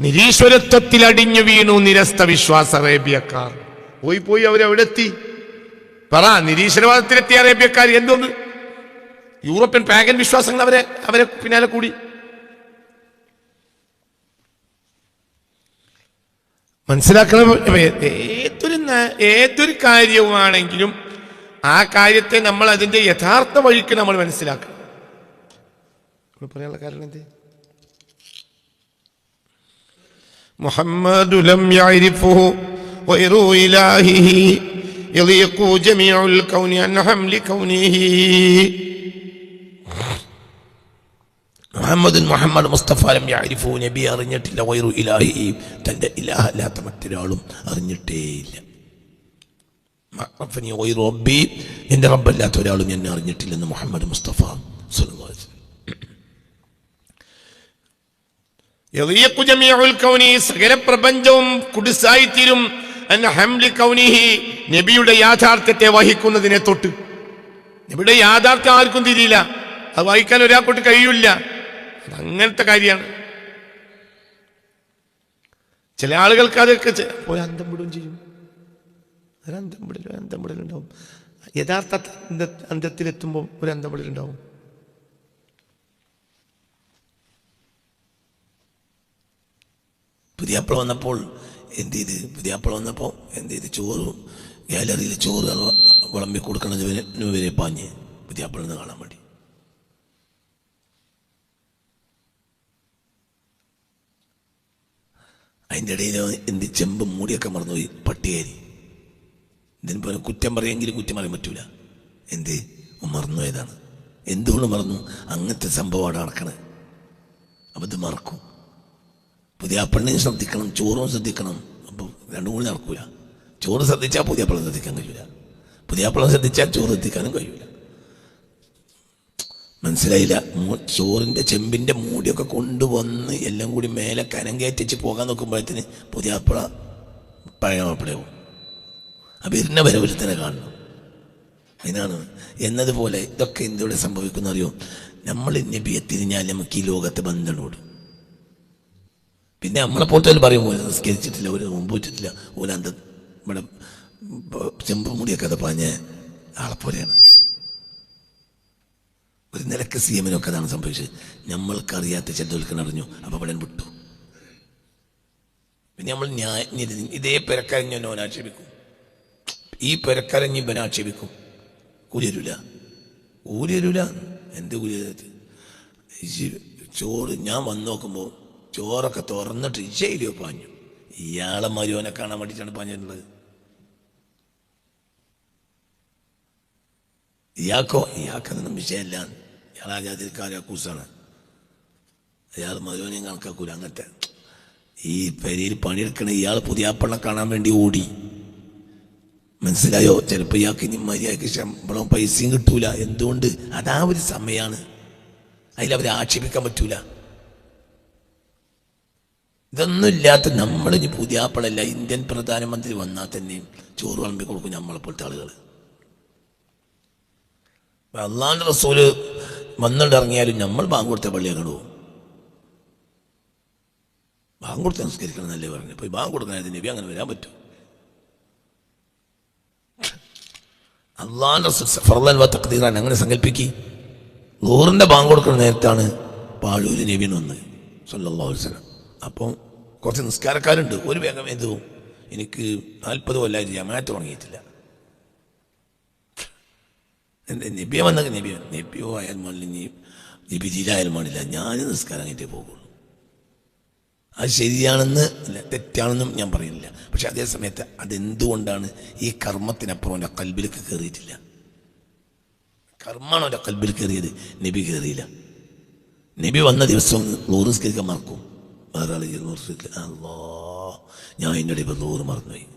നിരീശ്വരത്വത്തിലടിഞ്ഞു വീണു നിരസ്ത വിശ്വാസ അറേബ്യക്കാർ. പോയി അവരെവിടെ എത്തി? പറ. നിരീശ്വരവാദത്തിലെത്തിയ അറേബ്യക്കാർ എന്തോന്ന്? യൂറോപ്യൻ പാഗൻ വിശ്വാസങ്ങൾ അവരെ പിന്നാലെ കൂടി. മനസ്സിലാക്കണം. ഏതൊരു കാര്യവുമാണെങ്കിലും ആ കാര്യത്തെ നമ്മൾ അതിന്റെ യഥാർത്ഥ വഴിക്ക് നമ്മൾ മനസ്സിലാക്കണം. പറയാനുള്ള കാരണം എന്ത്? മുഹമ്മദു ലം യഅരിഫുഹു ഗൈറു ഇലാഹിഹി യളിഖു ജമീഉൽ കൗനി അൻ ഹംലി കൗനിഹി. മുഹമ്മദ് മുസ്തഫ ലം യഅരിഫു, നബി അറിഞ്ഞിട്ടില്ല, ഗൈറു ഇലാഹി, തൻ്റെ ഇലാഹല്ലാത്ത മറ്റൊരാളും അറിഞ്ഞിട്ടേയില്ല. മഅറഫനി ഗൈറു റബ്ബി, എൻ്റെ റബ്ബല്ലാത്ത ഒരാളും എന്നെ അറിഞ്ഞിട്ടില്ലെന്ന് മുഹമ്മദ് മുസ്തഫ സ്വല്ലല്ലാഹു അലൈഹി വസല്ലം. യളിഖു ജമീഉൽ കൗനി, സകല പ്രപഞ്ചവും കുടുസായിത്തീരും, അൻ ഹംലി കൗനിഹി, നബിയുടെ യാഥാർത്ഥ്യത്തെ വഹിക്കുന്നതിനെ തൊട്ട്. നബിയുടെ യാഥാർത്ഥ്യം ആർക്കും തിരിയില്ല, അത് വഹിക്കാൻ ഒരാൾക്കൊട്ട് കഴിയില്ല. അങ്ങനത്തെ കാര്യമാണ്. ചില ആളുകൾക്ക് അതൊക്കെ ഒരു അന്തം വിടുകയും ചെയ്യും. അന്തം വിടലുണ്ടാവും. യഥാർത്ഥ അന്തത്തിലെത്തുമ്പോൾ ഒരു അന്തം വിടലുണ്ടാവും. പുതിയാപ്പിള വന്നപ്പോൾ എന്ത് ചെയ്ത് ചോറ് ഗാലറിയിൽ ചോറ് വിളമ്പി കൊടുക്കണതിന് വരെ പാഞ്ഞ് പുതിയാപ്പിളന്ന് കാണാൻ വേണ്ടി. അതിൻ്റെ ഇടയിൽ എന്ത് ചെമ്പും മൂടിയൊക്കെ മറന്നുപോയി, പട്ടികേരി. ഇതിന് പോലെ കുറ്റം പറയുമെങ്കിലും കുറ്റം പറയാൻ പറ്റൂല. എന്ത് മറന്നുപോയതാണ്. എന്തുകൊണ്ട് മറന്നു? അങ്ങനത്തെ സംഭവമാണ് നടക്കണത്. അപ്പം ഇത് മറക്കും. പുതിയാപ്പിളിനെയും ശ്രദ്ധിക്കണം, ചോറും ശ്രദ്ധിക്കണം. അപ്പോൾ രണ്ടും കൂടി നടക്കൂല. ചോറ് ശ്രദ്ധിച്ചാൽ പുതിയാപ്പിളം ശ്രദ്ധിക്കാൻ കഴിയൂല, പുതിയാപ്പിളം ശ്രദ്ധിച്ചാൽ ചോറ് ശ്രദ്ധിക്കാനും കഴിയൂല. മനസ്സിലായില്ല? ചോറിൻ്റെ ചെമ്പിൻ്റെ മൂടിയൊക്കെ കൊണ്ടുവന്ന് എല്ലാം കൂടി മേലെ കനം കയറ്റിച്ച് പോകാൻ നോക്കുമ്പോഴത്തേന് പുതിയാപ്പിള പഴയ മാപ്പിളയാവും. അപ്പം ഇരുന്ന വരവിൽ തന്നെ കാണണം. അതിനാണ് എന്നതുപോലെ ഇതൊക്കെ എന്തുകൂടെ സംഭവിക്കുന്ന അറിയോ? നമ്മൾ നബിയെ തിരിഞ്ഞാൽ നമുക്ക് ഈ ലോകത്തെ ബന്ധനോട്. പിന്നെ നമ്മളെ പോലത്തെ പറയും പോലെ നിസ്കരിച്ചിട്ടില്ല, ഒരു മുമ്പ് വെച്ചിട്ടില്ല, ഓല ഇവിടെ ചെമ്പ് മൂടിയൊക്കെ അത് പറഞ്ഞ ആളെപ്പോലെയാണ്. ഒരു നിലക്ക് സിഎമ്മിനൊക്കെ അതാണ് സംഭവിച്ചത്. നമ്മൾക്കറിയാത്ത ചെറുതൊൽക്കാൻ അറിഞ്ഞു, അപ്പം അവിടെ വിട്ടു. പിന്നെ നമ്മൾ ഇതേ പെരക്കാരൻ ഞാൻ ആക്ഷേപിക്കും. ഈ പെരക്കാരഞ്ഞി ഇവനെ ആക്ഷേപിക്കും. കൂലി തരൂല. എന്ത് കൂലി? ചോറ് ഞാൻ വന്ന് നോക്കുമ്പോൾ ചോറൊക്കെ തുറന്നിട്ട് ഇച്ചയിലോ പാഞ്ഞു. ഇയാളെ മരുവനെ കാണാൻ വേണ്ടിയിട്ടാണ് പാഞ്ഞിട്ടുള്ളത്. ഇയാൾക്കതൊന്നും വിഷയമല്ല. ഇയാൾ ആജാതിരിക്കാരെ കൂസാണ്. അയാൾ മരുവനെയും കണക്കാക്കൂല. അങ്ങനത്തെ ഈ പെരയിൽ പണിയെടുക്കണ ഇയാൾ പുതിയാപ്പണ്ണെ കാണാൻ വേണ്ടി ഓടി. മനസ്സിലായോ? ചിലപ്പോൾ ഇയാൾക്ക് ഇനി മര്യാദയ്ക്ക് ശമ്പളം പൈസയും കിട്ടൂല. എന്തുകൊണ്ട്? അതാ ഒരു സമയമാണ്. അതിലവരെ ആക്ഷേപിക്കാൻ പറ്റൂല. ഇതൊന്നും ഇല്ലാത്ത നമ്മളിനി പുതിയാപ്പളല്ല, ഇന്ത്യൻ പ്രധാനമന്ത്രി വന്നാൽ തന്നെയും ചോറ് വിളമ്പി കൊടുക്കും നമ്മളെപ്പോലത്തെ ആളുകൾ. അള്ളാഹുവിന്റെ റസൂല് വന്നിറങ്ങിയാലും നമ്മൾ ബാങ്ക് കൊടുത്ത പള്ളിയൊക്കെ പോകും. ബാങ്ക് കൊടുത്ത് സംസ്കരിക്കണം എന്നല്ലേ പറഞ്ഞു. പോയി ബാങ്ക് കൊടുക്കാനായിട്ട് നബി അങ്ങനെ വരാൻ പറ്റും? അള്ളാഹുവിന്റെ ഫർളൻ വ തഖ്ദീറാൻ അങ്ങനെ സങ്കല്പിക്കി. ളുഹറിന്റെ ബാങ്ക് കൊടുക്കുന്ന നേരത്താണ് പാഴൂര് നബിന് വന്നത് സല്ലല്ലാഹു അലൈഹി വസല്ലം. അപ്പം കുറച്ച് നിസ്കാരക്കാരുണ്ട്. ഒരു വേഗം എന്തു, എനിക്ക് 40 കൊല്ലമായിട്ട് ജമാഅത്ത് തുടങ്ങിയിട്ടില്ല. നബിയെ വന്നൊക്കെ നബിയോ ആയാലും പാടില്ല, നബി ജിലായാലും പാടില്ല, ഞാൻ നിസ്കാരം കഴിഞ്ഞിട്ടേ പോകുള്ളൂ. അത് ശരിയാണെന്ന് അല്ല തെറ്റാണെന്നും ഞാൻ പറയുന്നില്ല. പക്ഷെ അതേ സമയത്ത് അതെന്തുകൊണ്ടാണ് ഈ കർമ്മത്തിനപ്പുറം എൻ്റെ കൽബിലേക്ക് കയറിയിട്ടില്ല? കർമ്മമാണോ എൻ്റെ കൽബിൽ കയറിയത്? നബി കയറിയില്ല. നബി വന്ന ദിവസം ളുഹർ നിസ്കരിക്കാൻ മറക്കും. വേറെ ആൾ അല്ലാ ഞാൻ എൻ്റെ ഇടയിൽ ളുഹർ മറന്നുപോയി.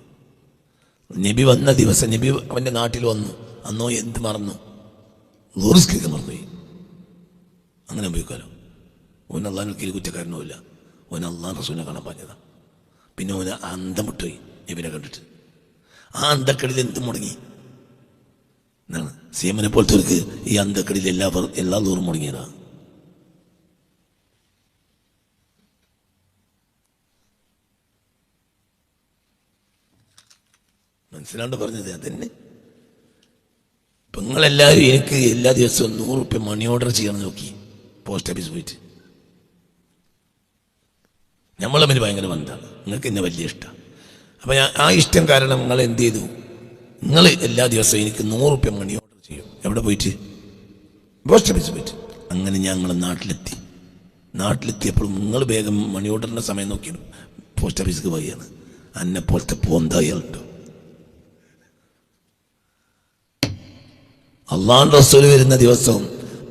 നബി വന്ന ദിവസം നബി അവൻ്റെ നാട്ടിൽ വന്നു. അന്നോ എന്ത് മറന്നു? ളുഹർ നിസ്കരിക്കാൻ മറന്നുപോയി. അങ്ങനെ ഉപയോഗിക്കാമല്ലോ. ഓൻ അള്ളാഹിന് കീഴിൽ കുറ്റക്കാരനുമില്ല. ഓൻ അള്ളാഹ് റസൂലിനെ കാണാൻ പറഞ്ഞതാണ്. പിന്നെ ഓന് അന്തം വിട്ടുപോയി നബിനെ കണ്ടിട്ട്. ആ അന്തക്കടിയിൽ എന്ത് മുടങ്ങി എന്നാണ്? സീമനെ പോലത്തെ ഈ അന്തക്കടിയിൽ എല്ലാ ദൂരം മുടങ്ങിയതാണ്. മനസ്സിലാണ്ട് പറഞ്ഞത് അതന്നെ. ഇപ്പം നിങ്ങളെല്ലാവരും എനിക്ക് എല്ലാ ദിവസവും 100 റുപ്യ മണി ഓർഡർ ചെയ്യണം നോക്കി പോസ്റ്റ് ഓഫീസ് പോയിട്ട്. നമ്മൾ തമ്മിൽ ഭയങ്കര ബന്ധമാണ്. നിങ്ങൾക്ക് എന്നെ വലിയ ഇഷ്ടമാണ്. അപ്പം ആ ഇഷ്ടം കാരണം നിങ്ങൾ എന്ത് ചെയ്തു? നിങ്ങൾ എല്ലാ ദിവസവും എനിക്ക് 100 റുപ്യ മണി ഓർഡർ ചെയ്യും. എവിടെ പോയിട്ട്? പോസ്റ്റ് ഓഫീസ് പോയിട്ട്. അങ്ങനെ ഞങ്ങൾ നാട്ടിലെത്തിയപ്പോൾ നിങ്ങൾ വേഗം മണി ഓർഡറിൻ്റെ സമയം നോക്കി പോസ്റ്റ് ഓഫീസിലേക്ക് പോയാണ്. എന്നെ പോലത്തെ പോന്തായുണ്ടോ? അള്ളാഹുവിന്റെ റസൂൽ വരുന്ന ദിവസവും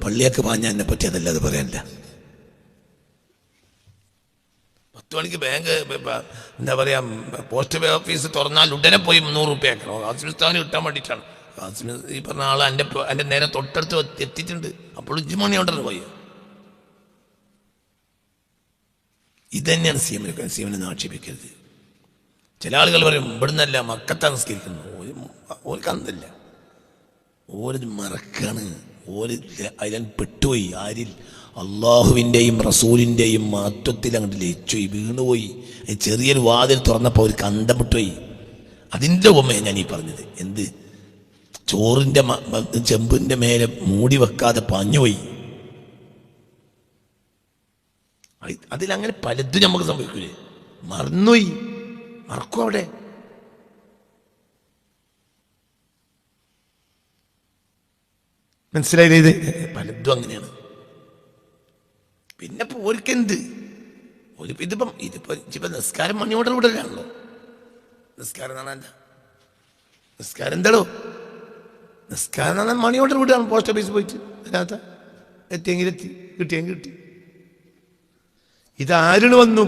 പള്ളിയൊക്കെ പാഞ്ഞ എന്നെ പറ്റി അതല്ലാതെ പറയാനില്ല. 10 മണിക്ക് ബാങ്ക് എന്താ പറയാ പോസ്റ്റ് ഓഫീസ് തുറന്നാൽ ഉടനെ പോയി 100 റുപ്യ ആക്കണം. ഖാസിമിസ്ഥാന് കിട്ടാൻ വേണ്ടിയിട്ടാണ്. ഖാസിമി ഈ പറഞ്ഞ ആൾ എൻ്റെ നേരെ തൊട്ടടുത്ത് എത്തിയിട്ടുണ്ട്. അപ്പോൾ 5 മണി ഓർഡർ പോയി. ഇതന്നെയാണ് സീമനെ ആക്ഷേപിക്കരുത്. ചില ആളുകൾ പറയും ഇവിടുന്നല്ല മക്കത്താ നിസ്കരിക്കുന്നു. ഓർക്ക് അന്തല്ല, ഓരത് മറക്കാണ്. ഓര് അതിൽ പെട്ടുപോയി. ആരിൽ? അള്ളാഹുവിൻ്റെയും റസൂലിൻ്റെയും മഹത്വത്തിൽ അങ്ങോട്ട് ലയിച്ചുപോയി, വീണുപോയി. ചെറിയൊരു വാതിൽ തുറന്നപ്പോൾ അവർക്ക് അന്തം വിട്ടുപോയി. അതിൻ്റെ ഉപമയാണ് ഞാൻ ഈ പറഞ്ഞത്. എന്ത്? ചോറിൻ്റെ ചെമ്പിൻ്റെ മേലെ മൂടി വെക്കാതെ പാഞ്ഞുപോയി. അതിലങ്ങനെ പലതും നമുക്ക് സംഭവിക്കൂലേ? മറന്നുപോയി. മറക്കും അവിടെ. മനസ്സിലായില്ലേ? ഇത് പലതും അങ്ങനെയാണ്. പിന്നെ ഇപ്പോൾ ഓർക്കെന്ത്? ഇതിപ്പം നിസ്കാരം മണി ഓർഡർ വിടലാണല്ലോ. നിസ്കാരം എന്നാണ് എന്താ? നിസ്കാരം എന്താടോ? നിസ്കാരം എന്നാൽ മണി ഓർഡർ വിടുകയാണ്. പോസ്റ്റ് ഓഫീസ് പോയിട്ട് അതിനകത്ത് എത്തിയെങ്കിൽ എത്തി, കിട്ടിയെങ്കിൽ കിട്ടി. ഇതാരിന് വന്നു?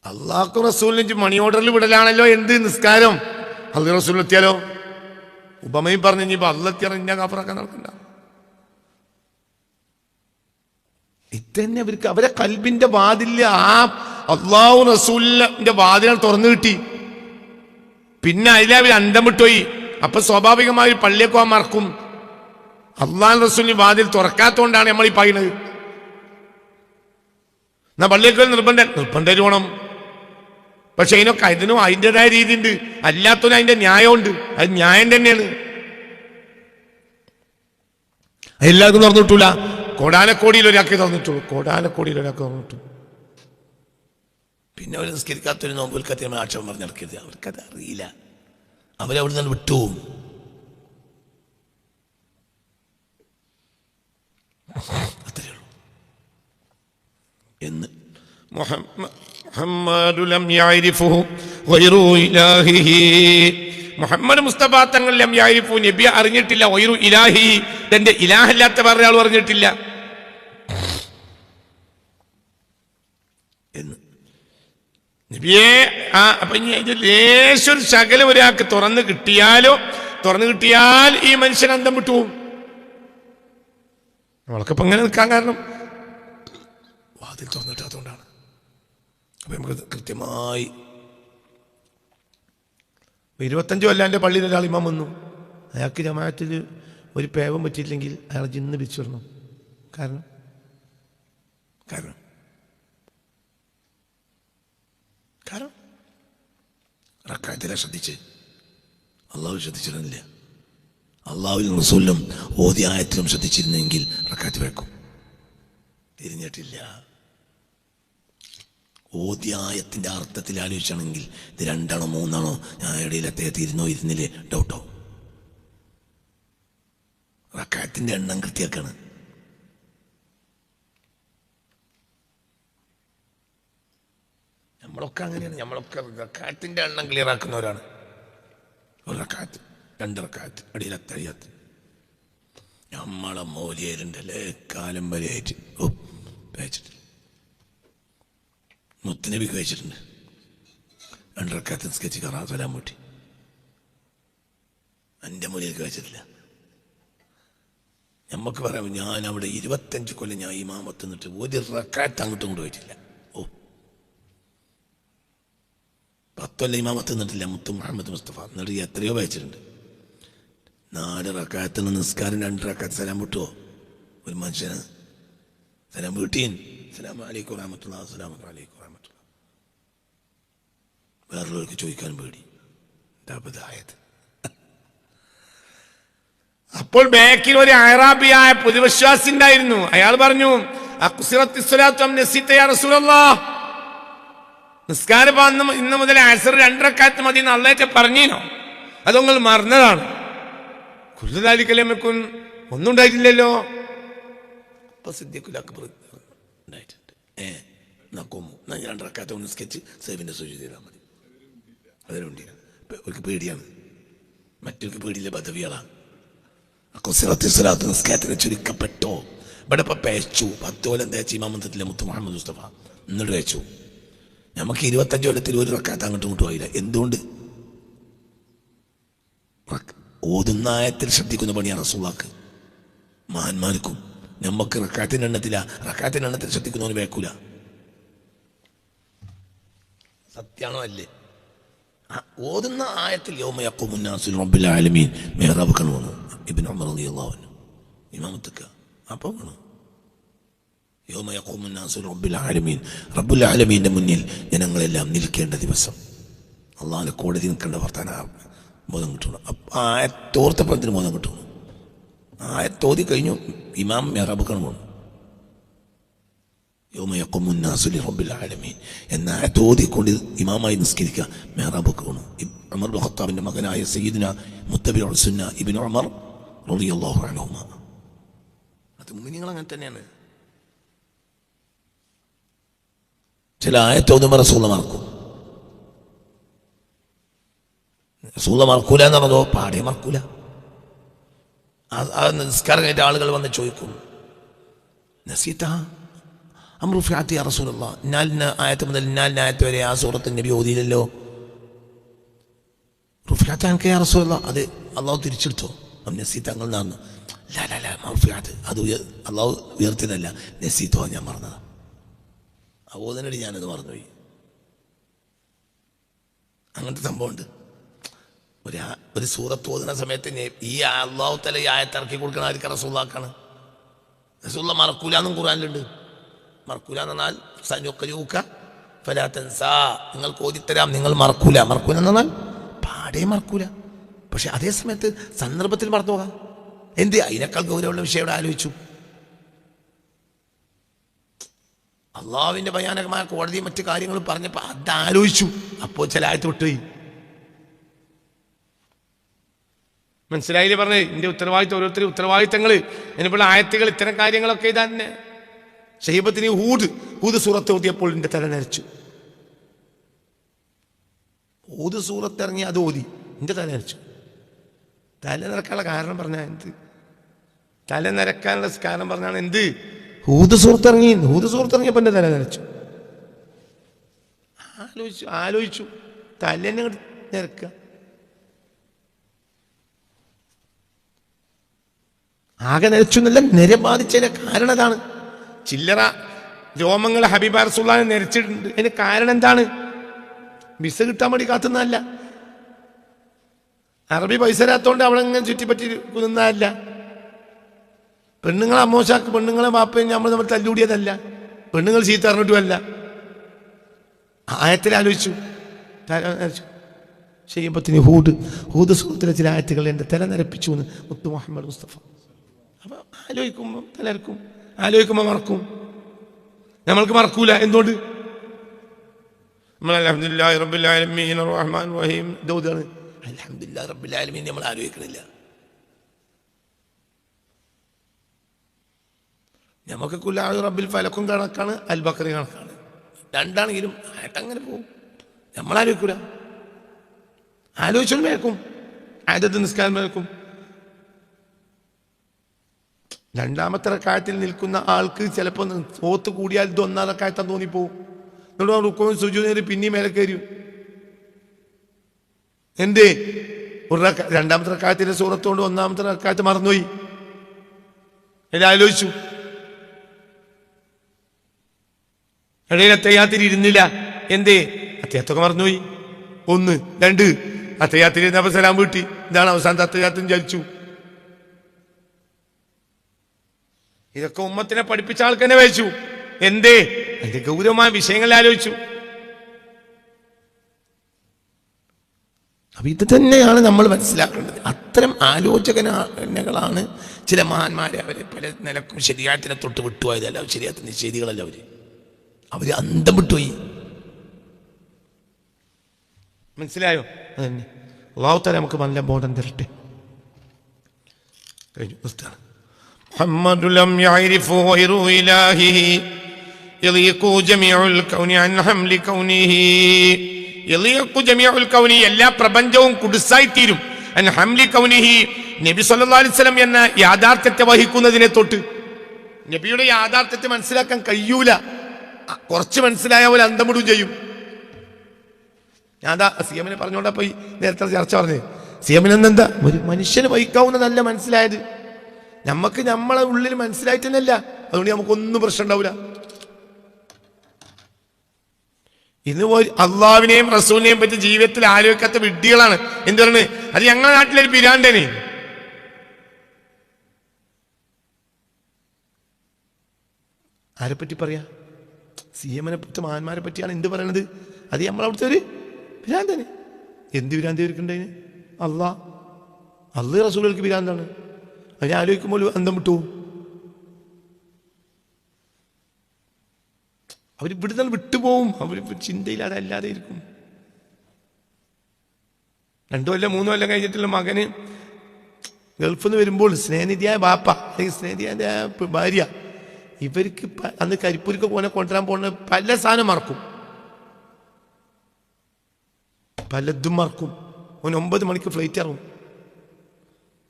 അള്ളാഹു റസൂലിന് മണി ഓർഡറിൽ വിടലാണല്ലോ എന്ത്? നിസ്കാരം. അള്ളാഹു റസൂലിന് എത്തിയാലോ? ഉപമയും പറഞ്ഞു ഇനിയിപ്പോൾ അള്ളെത്തിയാൽ ഇന്ന കാഫറാക്കാൻ നടക്കണ്ട. ഇതന്നെ അവർക്ക് അവരെ കൽബിന്റെ വാതില് ആ അള്ളാഹു റസൂലിന്റെ വാതിലാണ് തുറന്നു കിട്ടി. പിന്നെ അതിലെ അവർ അന്തം വിട്ടുപോയി. അപ്പൊ സ്വാഭാവികമായി പള്ളിയൊക്കെ പോകാൻ മറക്കും. അള്ളാഹു റസൂലിന് വാതിൽ തുറക്കാത്തോണ്ടാണ് നമ്മൾ ഈ പറയുന്നത്. എന്നാ പള്ളിയൊക്കെ നിർബന്ധം വേണം. പക്ഷെ ഇതിനും അതിൻ്റെതായ രീതി ഉണ്ട്. അല്ലാത്തതിന് അതിന്റെ ന്യായമുണ്ട്. അത് ന്യായം തന്നെയാണ്. എല്ലാവർക്കും തുറന്നിട്ടില്ല. കോടാനക്കോടിയിൽ ഒരാൾക്ക് തുറന്നിട്ടുള്ളൂ. പിന്നെ അവർ നിസ്കരിക്കാത്തൊരു നോമ്പുൽക്കത്തി നമ്മൾ ആക്ഷേപം പറഞ്ഞിടക്കരുത്. അവർക്കത് അറിയില്ല, അവരവിടെ നിന്ന് വിട്ടുപോകും. അത്രയേ ഉള്ളൂ. എന്ന് മുഹമ്മദ് മുസ്തഫ തങ്ങൾ ലം യഅരിഫു, നബി അറിഞ്ഞിട്ടില്ല. വൈറു ഇലാഹി, തന്റെ ഇലാഹല്ലാത്ത വേറെ ആൾ പറഞ്ഞിട്ടില്ല എന്ന് നബിയെ. അപ്പൊ ഇനി അതിന്റെ ലേശൊരു ശകലം ഒരാൾക്ക് തുറന്നു കിട്ടിയാൽ ഈ മനുഷ്യൻ അന്തം വിട്ടുപോകും. നമ്മൾക്കിപ്പോ ഇങ്ങനെ നിൽക്കാൻ കാരണം വാതിൽ തുറന്നിട്ടാത്തതുകൊണ്ടാണ്. അപ്പൊ നമുക്ക് കൃത്യമായി 25 കൊല്ലാൻ്റെ പള്ളിയിൽ ഒരാൾ ഇമാം വന്നു. അയാൾക്ക് ജമാഅത്തിൽ ഒരു പേവം പറ്റിയില്ലെങ്കിൽ അയാൾ ജിന്ന് പിരിച്ചു വരണം. കാരണം റക്കായത്തിലെ ശ്രദ്ധിച്ച് അള്ളാഹു ശ്രദ്ധിച്ചിരുന്നില്ല. അള്ളാഹുവിലും റസൂലിലും ഓതി ആയത്തിലും ശ്രദ്ധിച്ചിരുന്നെങ്കിൽ റക്കായത്ത് വെക്കും. തിരിഞ്ഞിട്ടില്ല. ഓദ്യായത്തിൻ്റെ അർത്ഥത്തിൽ ആലോചിച്ചാണെങ്കിൽ ഇത് 2 ആണോ 3 ആണോ, ഞാൻ ഇടയിൽ അദ്ദേഹത്തെ ഇരുന്നില്ലേ ഡൗട്ടോ. റക്കായത്തിൻ്റെ എണ്ണം കൃത്യമാക്കാണ്. നമ്മളൊക്കെ അങ്ങനെയാണ്. നമ്മളൊക്കെ റക്കായത്തിൻ്റെ എണ്ണം ക്ലിയർ ആക്കുന്നവരാണ്. 1 റക്കായത്ത് 2 റക്കായത്ത് അടിയിൽ അത്തഹിയ്യാത്ത്. നമ്മളെ മൗലിയരുണ്ടല്ലേ കാലം വരെയായിട്ട് വായിച്ചിട്ട് മുത്തനബിക്ക് വായിച്ചിട്ടുണ്ട്. 2 റക്കായത്ത് സ്കെച്ച് കറാൻ പൂട്ടി. എൻ്റെ മൂലയ്ക്ക് വായിച്ചിട്ടില്ല. നമുക്ക് പറയാം, ഞാൻ അവിടെ 25 കൊല്ലം ഞാൻ ഇമാമത്ത് നിന്നിട്ട് 1 റക്കായത്ത് അങ്ങോട്ടും കൊണ്ട് പോയിട്ടില്ല. 10 കൊല്ലം ഇമാമത്ത് നിന്നിട്ടില്ല. മുത്തു മുഹമ്മദ് മുസ്തഫ എന്നിട്ട് എത്രയോ വായിച്ചിട്ടുണ്ട്. 4 റക്കായത്തിന് നിസ്കാരം 2 റക്കായത്ത് സലാം വിട്ടുവോ? ഒരു മനുഷ്യന് സലാം വീട്ടീൻ, അസ്സലാമു അലൈക്കും വറഹ്മത്തുള്ളാഹി, അസ്സലാമു അലൈക്കും വറഹ്മത്തുള്ളാഹി. വേറുള്ളവർക്ക് ചോദിക്കാൻ പേടി. ആയത് അപ്പോൾ ബാക്കിൽ ഒരു അറാബിയായ പൊതുവിശ്വാസി ഉണ്ടായിരുന്നു. അയാൾ പറഞ്ഞു, നിസ്കാരം ഇന്ന് മുതൽ അസർ 2 റക്കായത്ത് മതി എന്ന് അള്ളാഹ് പറഞ്ഞീനോ? അത് നിങ്ങൾ മറന്നതാണ്. കുല്ലുദാലിക്കലമക്കും ഒന്നും ഉണ്ടായിട്ടില്ലല്ലോ. അപ്പൊ സിദ്ദീഖുൽ അക്ബർ ഉണ്ടായിട്ടുണ്ട്. നക്കോമു 2 റക്കായത്ത് ഒന്ന് സ്കെച്ച് സേവിന്റെ സൂചി ചെയ്താൽ മതി. അതിലുണ്ട്. അവർക്ക് പേടിയാണ്, മറ്റവർക്ക് പേടിയില്ല. പദവികളാണ്. നിസ്കാരത്തിന് ചുരുക്കപ്പെട്ടോ. ഇവിടെ ഇപ്പൊ പേച്ചു 10 കൊല്ലം തേച്ച് ഇമാമത്തില്ല മുത്തു മുഹമ്മദ് മുസ്തഫ എന്നിട്ട് പേച്ചു. നമുക്ക് 25 കൊല്ലത്തിൽ 1 റക്കാത്ത് അങ്ങോട്ടും ഇങ്ങോട്ടും ആയില്ല. എന്തുകൊണ്ട്? ഓതുന്ന ആയത്തിൽ ശ്രദ്ധിക്കുന്ന പണിയാണ് റസൂലുള്ളാഹിക്ക് മഹാന്മാർക്കും. നമുക്ക് റക്കാത്തിന്റെ എണ്ണത്തിൽ ശ്രദ്ധിക്കുന്നവന് വേക്കൂല. സത്യാണോ അല്ലേ? ഓതുന്ന ആയത്തിൽ യൗമ യഖൂമുൻ നാസു റബ്ബിൽ ആലമീൻ മിഹ്റാബ് കണു ഇബ്നു ഉമർ റളിയല്ലാഹു അൻഹു ഇമാമത്തുക. അപ്പോൾ യൗമ യഖൂമുൻ നാസു റബ്ബിൽ ആലമീൻ, റബ്ബുൽ ആലമീൻ്റെ മുന്നിൽ ജനങ്ങളെല്ലാം നിൽക്കേണ്ട ദിവസം, അള്ളാഹിനെ കോടതി നിൽക്കേണ്ട വർത്താന ബോധം കിട്ടണം. ആയത്തോർത്തപ്പത്തിന് ബോധം കിട്ടണം. ആയത്തോതി കഴിഞ്ഞു ഇമാം മിഹ്റാബ് കണു പോകണം. യൗമ യഖൂമുൻ നാസു റബ്ബിൽ ആലമീൻ എന്ന ആയത്തോതിക്കൊണ്ട് ഇമാമായി നിസ്കരിക്കുക. മിഹ്റാബ് കണു ഉമർ ഇബ്നു ഖത്താബിൻ്റെ മകനായ സയ്യിദുന മുത്തബിഉൽ സുന്ന ഇബ്നു ഉമർ റളിയല്ലാഹു അൻഹുമാ. അത് മുഅ്മിനീങ്ങൾ അങ്ങനെ തന്നെയാണ്. ചില ആയത്തോതുമ്പോൾ റസൂലുള്ളാഹി മറക്കും. റസൂലുള്ളാഹി മറക്കൂല എന്ന് പറഞ്ഞതോ പാടെ മറക്കൂല. ആ നിസ്കാരം കഴിഞ്ഞ ആളുകൾ വന്ന് ചോദിക്കും, നസീത അംറു ഫിഅത്തി യാ റസൂലല്ലാഹ്, ഇന്നാലിന ആയത്ത് മുതൽ ഇന്നാലിന ആയത്ത് വരെ ആ സൂറത്ത് നബി ഓതിയില്ലല്ലോ. റുഫിഅത്ത് അൻക യാ റസൂലല്ലാഹ്, അത് അള്ളാഹു തിരിച്ചെടുത്തോ? നസീത്ത അങ്ങൾ നടന്നു. മർഫിഅത്ത് അത് അള്ളാഹു ഉയർത്തിയതല്ല, നസീത്തോ ഞാൻ മറന്നതാണ്. ആ ഓതനടി ഞാനത് മറന്നുപോയി. അങ്ങനത്തെ സംഭവമുണ്ട്. ഒരു സൂറത്ത് ഓതുന്ന സമയത്ത് ഈ അള്ളാഹു തല ഈ ആയത്തിറക്കി കൊടുക്കണ ആയിരിക്കും റസൂലുള്ളാഹിക്കാണ്. റസൂലുള്ളാഹി മറക്കൂല എന്നും ഖുർആനിലുണ്ട്. മറക്കൂല എന്ന് പറഞ്ഞാൽ സനുഖ്രിഉക ഫലാ തൻസാ, നിങ്ങൾക്ക് ഓതിത്തരാം, നിങ്ങൾ മറക്കൂല. മറക്കൂല എന്ന് പറഞ്ഞാൽ പാടെ മറക്കൂല. പക്ഷെ അതേ സമയത്ത് സന്ദർഭത്തിൽ മറന്നു പോകാം. എന്ത്? അതിനേക്കാൾ ഗൗരവമുള്ള വിഷയം ഇവിടെ ആലോചിച്ചു. അള്ളാഹുവിൻ്റെ ഭയാനകമായ കോടതി മറ്റു കാര്യങ്ങൾ പറഞ്ഞപ്പോൾ അതാലോചിച്ചു. അപ്പോൾ ചില ആയത്ത് വിട്ടുപോയി. മനസ്സിലായില്ലേ പറഞ്ഞത്? എൻ്റെ ഉത്തരവാദിത്തം, ഓരോരുത്തരും ഉത്തരവാദിത്തങ്ങൾ, അതിനുള്ള ആയത്തുകൾ, ഇത്തരം കാര്യങ്ങളൊക്കെ ഇതന്നെ. ഷഹീബത്തിന് ഹൂദ് സൂറത്ത് ഓതിയപ്പോൾ എൻ്റെ തല നരച്ചു. ഹൂദ് സൂറത്ത് ഇറങ്ങി അത് ഓതി എൻ്റെ തല നരച്ചു. തല നിരക്കാനുള്ള കാരണം പറഞ്ഞാൽ എന്ത്? തല നിരക്കാനുള്ള കാരണം പറഞ്ഞാണ് എന്ത്? ഹൂദ് സൂറത്ത് ഇറങ്ങിയപ്പോൾ എൻ്റെ തല നരച്ചു. ആലോചിച്ചു തലേനെ നിരക്കുക. ആകെ നരച്ചു എന്നല്ല, നിര ബാധിച്ചതിന്റെ കാരണം അതാണ്. ചില്ലറ രോമങ്ങൾ ഹബീബ റസൂലുള്ളാഹിനെ നരച്ചിട്ടുണ്ട്. അതിന് കാരണം എന്താണ്? വിസ കിട്ടാൻ വേണ്ടി കാത്തുന്നതല്ല, അറബി പൈസ തരാത്തോണ്ട് അവിടെ ഇങ്ങനെ ചുറ്റിപ്പറ്റി നിന്നതല്ല, പെണ്ണുങ്ങളെ അമ്മോശാക്ക് പെണ്ണുങ്ങളെ വാപ്പയും നമ്മൾ നമ്മൾ തല്ലുകൂടിയതല്ല, പെണ്ണുങ്ങൾ ചീത്ത അറിഞ്ഞിട്ടുമല്ല. ആയത്തിൽ ആലോചിച്ചു ഷഹീബത്തിന് ഹൂദ് സൂറത്തിലെ ചില ആയത്തുകൾ എൻ്റെ തല നരപ്പിച്ചു എന്ന് മുത്തു മുഹമ്മദ് മുസ്തഫ. അപ്പം ആലോചിക്കുമ്പോൾ തലർക്കും, ആലോചിക്കുമ്പോൾ മറക്കും. നമ്മൾക്ക് മറക്കൂല. എന്തുകൊണ്ട്? നമ്മൾ അൽഹംദുലില്ലാഹി റബ്ബിൽ ആലമീൻ റഹ്മാൻ റഹീം ദൗദാണ്. അൽഹംദുലില്ലാഹി റബ്ബിൽ ആലമീൻ നമ്മൾ ആലോചിക്കണില്ല. നമുക്ക് കുല്ലാഹു റബ്ബിൽ ഫലക്കും കണക്കാണ്, അൽ ബഖറ കണക്കാണ്. രണ്ടാണെങ്കിലും ആയിട്ടങ്ങനെ പോകും. നമ്മളാലോചിക്കൂല. ആലോചിച്ചോണ്ട് മേൽക്കും, ആദ്യത്തെ നിസ്കാരം മേൽക്കും. രണ്ടാമത്തെ റക്അത്തിൽ നിൽക്കുന്ന ആൾക്ക് ചിലപ്പോൾ ഓത്ത് കൂടിയാൽ ഇത് ഒന്നാം റക്അത്താന്ന് തോന്നിപ്പോവും. എന്നിട്ട് റുക്കോയും സുജൂദിനും പിന്നെയും മേലെ കയറും. എന്തേ? രണ്ടാമത്തെ റക്അത്തിന്റെ സൂറത്തുകൊണ്ട് ഒന്നാമത്തെ റക്അത്ത് മറന്നുപോയി. എല്ലാം ആലോചിച്ചു. ഇടയിൽ അത്തയ്യാത്തിൽ ഇരുന്നില്ല. എന്തേ? അത്തയ്യാത്തൊക്കെ മറന്നുപോയി. 1 2 അത്തയ്യാത്തിൽ ഇരുന്നപ്പോൾ സലാം വീട്ടി. ഇതാണ് അവസാനത്തെ അത്തയ്യാത്തും ചലിച്ചു. ഇതൊക്കെ ഉമ്മത്തിനെ പഠിപ്പിച്ച ആൾക്ക് തന്നെ വെച്ചു. എന്തേ? അതിന്റെ ഗൗരവമായ വിഷയങ്ങൾ ആലോചിച്ചു. അപ്പൊ ഇത് തന്നെയാണ് നമ്മൾ മനസ്സിലാക്കേണ്ടത്. അത്തരം ആലോചകനാണ് ചില മഹാന്മാരെ. അവര് പല നിലക്കും ശരീരത്തിനെ തൊട്ട് വിട്ടുപോയതല്ല, ശരീരത്തിന്റെ നിഷേധികളല്ല. അവര് അന്തം വിട്ടുപോയി. മനസ്സിലായോ? അതന്നെ. അല്ലാഹു തആല നമുക്ക് നല്ല ബോധം തരട്ടെ. കഴിഞ്ഞു. നിർത്താം. محمد لم يعرف غير إلهه يليق جميع الكون عن حمل كونه يليق جميع الكون എല്ലാ പ്രപഞ്ചവും കുടുസായി തീരും അൻ ഹംലി കൗനിഹി നബി സല്ലല്ലാഹു അലൈഹി വസല്ലം എന്ന യാഥാർത്ഥ്യത്തെ വഹിക്കുന്നതിനെ തൊട്ട്. നബിയുടെ യാഥാർത്ഥ്യത്തെ മനസ്സിലാക്കാൻ കഴിയൂല. കുറച്ച് മനസ്സിലായ പോലെ അന്തമിടും ചെയ്യും. ഞാൻ അതാ സിയമിനെ പറഞ്ഞോണ്ടാ പോയി നേരത്തെ ചർച്ച പറഞ്ഞത്. സിയമിനെന്താ ഒരു മനുഷ്യന് വഹിക്കാവുന്നതല്ല മനസ്സിലായത്. നമുക്ക് നമ്മളെ ഉള്ളിൽ മനസ്സിലായിട്ടല്ല, അതുകൊണ്ട് നമുക്കൊന്നും പ്രശ്നം ഉണ്ടാവില്ല. ഇന്ന് അള്ളാഹുവിനെയും റസൂലിനെയും പറ്റി ജീവിതത്തിൽ ആലോചിക്കാത്ത വിഡ്ഢികളാണ്. എന്ത് പറഞ്ഞു? അത് ഞങ്ങളുടെ നാട്ടിലൊരു പിരാന്തനെ. ആരെപ്പറ്റി പറയാ? സിഎമ്മിനെ പറ്റി മഹാന്മാരെ പറ്റിയാണ് എന്ത് പറയണത്? അത് നമ്മളവിടുത്തെ ഒരു പിരാന്തന്. എന്ത് പിരാന്തി ഇവർക്കുണ്ടതിന്? അള്ളാഹ് റസൂലുകൾക്ക് പിരാന്താണ്. അതിനെ ആലോചിക്കുമ്പോൾ അന്തം വിട്ടു. അവർ ഇവിടുന്ന് വിട്ടുപോകും. അവർ ചിന്തയില്ലാതെ അല്ലാതെ ഇരിക്കും. 2 കൊല്ലം 3 കൊല്ലം കഴിഞ്ഞിട്ടുള്ള മകന് ഗൾഫിൽ നിന്ന് വരുമ്പോൾ സ്നേഹനിധിയായ ബാപ്പ അല്ലെങ്കിൽ സ്നേഹനിധിയായ ഭാര്യ ഇവർക്ക് അന്ന് കരിപ്പൂരിക്ക് കൊണ്ടുവരാൻ പോകുന്ന പല സാധനം മറക്കും, പലതും മറക്കും. അവന് 9 മണിക്ക് ഫ്ലൈറ്റ് ഇറങ്ങും.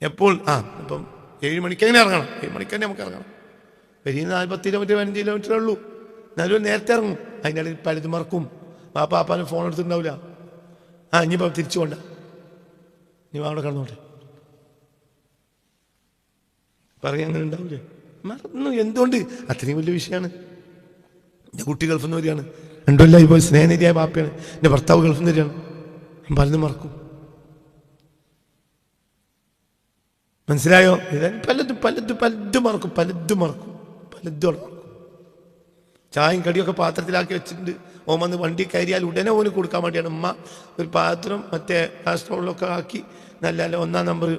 എപ്പോൾ? ഇപ്പം 7 മണിക്ക് എങ്ങനെ ഇറങ്ങണം? 7 മണിക്ക് തന്നെ നമുക്ക് ഇറങ്ങണം. വലിയ 40 കിലോമീറ്റർ 15 കിലോമീറ്ററേ ഉള്ളൂ. എന്നാലും നേരത്തെ ഇറങ്ങും. അതിൻ്റെ ഇടയിൽ പലതും മറക്കും. പാപ്പാന് ഫോൺ എടുത്തിട്ടുണ്ടാവില്ല. ഇനിയിപ്പോൾ തിരിച്ചു കൊണ്ട, ഇനി അവിടെ കിടന്നോട്ടെ പറയും. അങ്ങനെ ഉണ്ടാവില്ലേ? മറന്നു. എന്തുകൊണ്ട്? അത്രയും വലിയ വിഷയമാണ്. എൻ്റെ കുട്ടി ഗൾഫിൽ നിന്ന് വരികയാണ്. 2 കൊല്ലം ഇപ്പോൾ സ്നേഹനിധിയായ ബാപ്പയാണ്. എൻ്റെ ഭർത്താവ് ഗൾഫിൽ നിന്ന് വരികയാണ്. പലതും മറക്കും. മനസ്സിലായോ? പലതും മറക്കും. ചായയും കടിയൊക്കെ പാത്രത്തിലാക്കി വെച്ചിട്ടുണ്ട്. ഓൻ വന്ന് വണ്ടി കയറിയാൽ ഉടനെ ഓന് കൊടുക്കാൻ വേണ്ടിയാണ് ഉമ്മ ഒരു പാത്രം മറ്റേ കാസ്ട്രോളിലൊക്കെ ആക്കി നല്ല 1-ാം നമ്പർ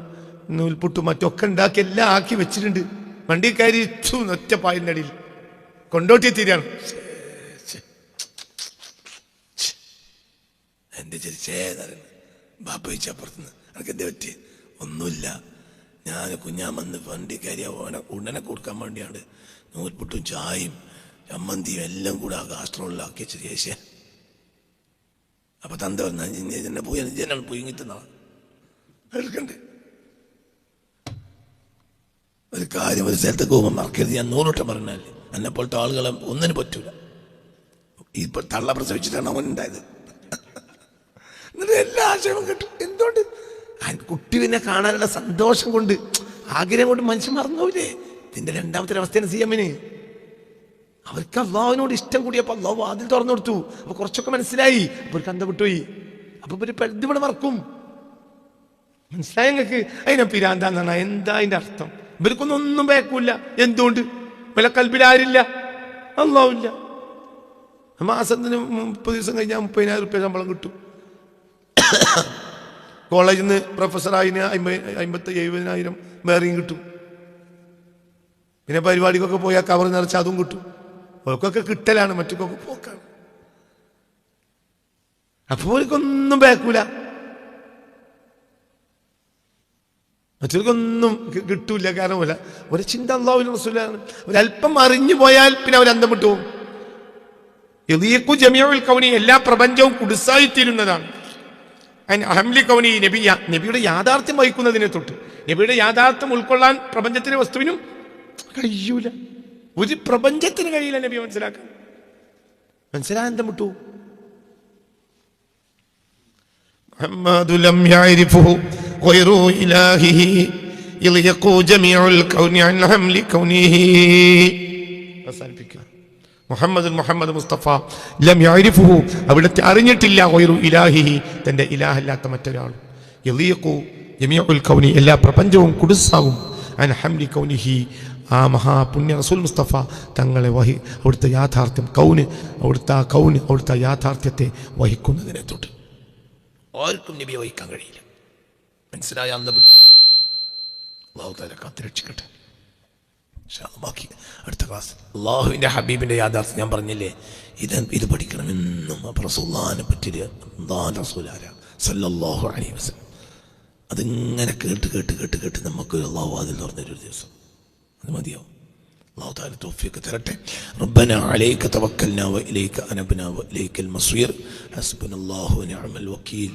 നൂൽപുട്ടും മറ്റൊക്കെ ഉണ്ടാക്കി എല്ലാം ആക്കി വെച്ചിട്ടുണ്ട്. വണ്ടി കയറി ഒറ്റ പായലിൻ്റെ അടിയിൽ കൊണ്ടോട്ടി തീരാണ്. എൻ്റെ ചിരിച്ചേന്നറിയുന്നത് ബാപ്പ ചോദിച്ചപ്പുറത്തുനിന്ന് എനിക്ക് എന്താ പറ്റി? ഒന്നുമില്ല, ഞാൻ കുഞ്ഞാമന്ന് വണ്ടി കയറിയ ഉടനെ കൊടുക്കാൻ വേണ്ടിയാണ് നൂൽപുട്ടും ചായയും ചമ്മന്തിയും എല്ലാം കൂടെ ആ കാസ്ട്രോളിലാക്കി വെച്ചത് ചേച്ചിയ. അപ്പൊ തന്ത പറഞ്ഞ പോയി ജനാൾ പൊയിങ്ങിട്ടുന്നാ എടുക്കണ്ടേ. ഒരു കാര്യം ഒരു സ്ഥലത്തേക്ക് പോകുമ്പോൾ മറക്കരുത്, ഞാൻ 100 വട്ടം പറഞ്ഞാൽ എന്നെ പോലത്തെ ആളുകളെ ഒന്നിനും പറ്റൂല. ഇപ്പൊ തള്ള പ്രസവിച്ചിട്ടാണ് അവൻ ഉണ്ടായത്. എന്നിട്ട് എല്ലാ ആശയവും കിട്ടും. എന്തുകൊണ്ട്? കുട്ടിനെ കാണാനുള്ള സന്തോഷം കൊണ്ട്, ആഗ്രഹം കൊണ്ട് മനുഷ്യൻ മറന്നൂലേ. ഇതിന്റെ രണ്ടാമത്തെ അവസ്ഥയാണ് സിഎമ്മിന്. അവർക്ക് അള്ളാഹുവിനോട് ഇഷ്ടം കൂടിയപ്പോൾ അള്ളാഹു വാതിൽ തുറന്നു കൊടുത്തു. അപ്പൊ കുറച്ചൊക്കെ മനസ്സിലായി. അപ്പൊ ഒരു കന്ത വിട്ടുപോയി. അപ്പൊ ഇവര് ഇവിടെ മറക്കും. മനസ്സിലായി നിങ്ങൾക്ക്? അതിനെ പിരാന്താന്നാണ്. എന്താ അതിന്റെ അർത്ഥം? ഇവർക്കൊന്നും ഒന്നും പേക്കൂല. എന്തുകൊണ്ട്? വില കൽബിലാരില്ല, അള്ളാഹുവില്ല. മാസത്തിന് 30 ദിവസം കഴിഞ്ഞാൽ 30,000 റുപ്യ ശമ്പളം കിട്ടും. കോളേജിൽ നിന്ന് പ്രൊഫസറായിന് 50-70,000 വേറെയും കിട്ടും. പിന്നെ പരിപാടിക്കൊക്കെ പോയാൽ കവർ നിറച്ച് അതും കിട്ടും. അവർക്കൊക്കെ കിട്ടലാണ്, മറ്റൊക്കെ പോക്കാണ്. അപ്പോൾ അവർക്കൊന്നും പേക്കൂല, മറ്റവർക്കൊന്നും കിട്ടൂല. കാരണം ഒരു ചിന്ത അല്ലാഹുവിന്റെ റസൂലാണ്. ഒരല്പം അറിഞ്ഞു പോയാൽ പിന്നെ അവർ അന്തം വിട്ടു പോകും. യദീഖു ജമീഉൽ കൗനി, എല്ലാ പ്രപഞ്ചവും കുടുസായിത്തീരുന്നതാണ്. അഹംലി കൗനി, നബിയുടെ യാഥാർത്ഥ്യം വഹിക്കുന്നതിനെ തൊട്ട് നബിയുടെ യാഥാർത്ഥ്യം ഉൾക്കൊള്ളാൻ പ്രപഞ്ചത്തിന് വസ്തുവിനും കഴിയൂല. ഒരു പ്രപഞ്ചത്തിന് കഴിയില്ല നബി മനസ്സിലാക്കാൻ. മനസ്സിലാൻ അന്തം വിട്ടു. മുഹമ്മദു ലം യഅരിഫുഹു ഗൈറു ഇലാഹിഹി യളിഖു ജമീഉൽ കൗനി അൻ ഹംലി കൗനിഹി. അവസാനിപ്പിക്കുക. മുഹമ്മദ് മുസ്തഫ ലം യഅരിഫുഹു, അവിടുത്തെ അറിഞ്ഞിട്ടില്ല, ഗൈറു ഇലാഹിഹി, തന്റെ ഇലാഹല്ലാത്ത മറ്റൊരാൾ. യളിഖു ജമീഉൽ കൗനി, എല്ലാ പ്രപഞ്ചവും കുടുസാകും. അൻ ഹംലി കൗനിഹി, ആ മഹാപുണ്യ റസൂൽ മുസ്തഫ തങ്ങളെ അവിടുത്തെ യാഥാർത്ഥ്യം അവിടുത്തെ യാഥാർത്ഥ്യത്തെ വഹിക്കുന്നതിനെ തൊട്ട് ആർക്കും നബിയെ വഹിക്കാൻ കഴിയില്ല. മനസ്സിലായ അന്തപ്പെട്ടു. അല്ലാഹു തആല കാത്തുരക്ഷിക്കട്ടെ. ബാക്കി അടുത്ത ക്ലാസ് അള്ളാഹുവിൻ്റെ ഹബീബിൻ്റെ യാഥാർത്ഥ്യം ഞാൻ പറഞ്ഞില്ലേ, ഇത് പഠിക്കണമെന്നും. അപ്പോൾ റസൂലുള്ളാഹിനെ പറ്റി റസൂലാരാ സല്ലല്ലാഹു അലൈഹി വസല്ലം അതിങ്ങനെ കേട്ട് നമുക്ക് അള്ളാഹു അതിൽ തുറന്നൊരു ദിവസം അത് മതിയാവും. അല്ലാഹു തആല തൗഫീഖ് തരട്ടെ. റബ്ബനാ അലൈക തവക്കൽനാ വഇലൈക അനബ്നാ വഇലൈക്കൽ മസീർ. ഹസ്ബുനല്ലാഹു വനിഅമൽ വകീൽ.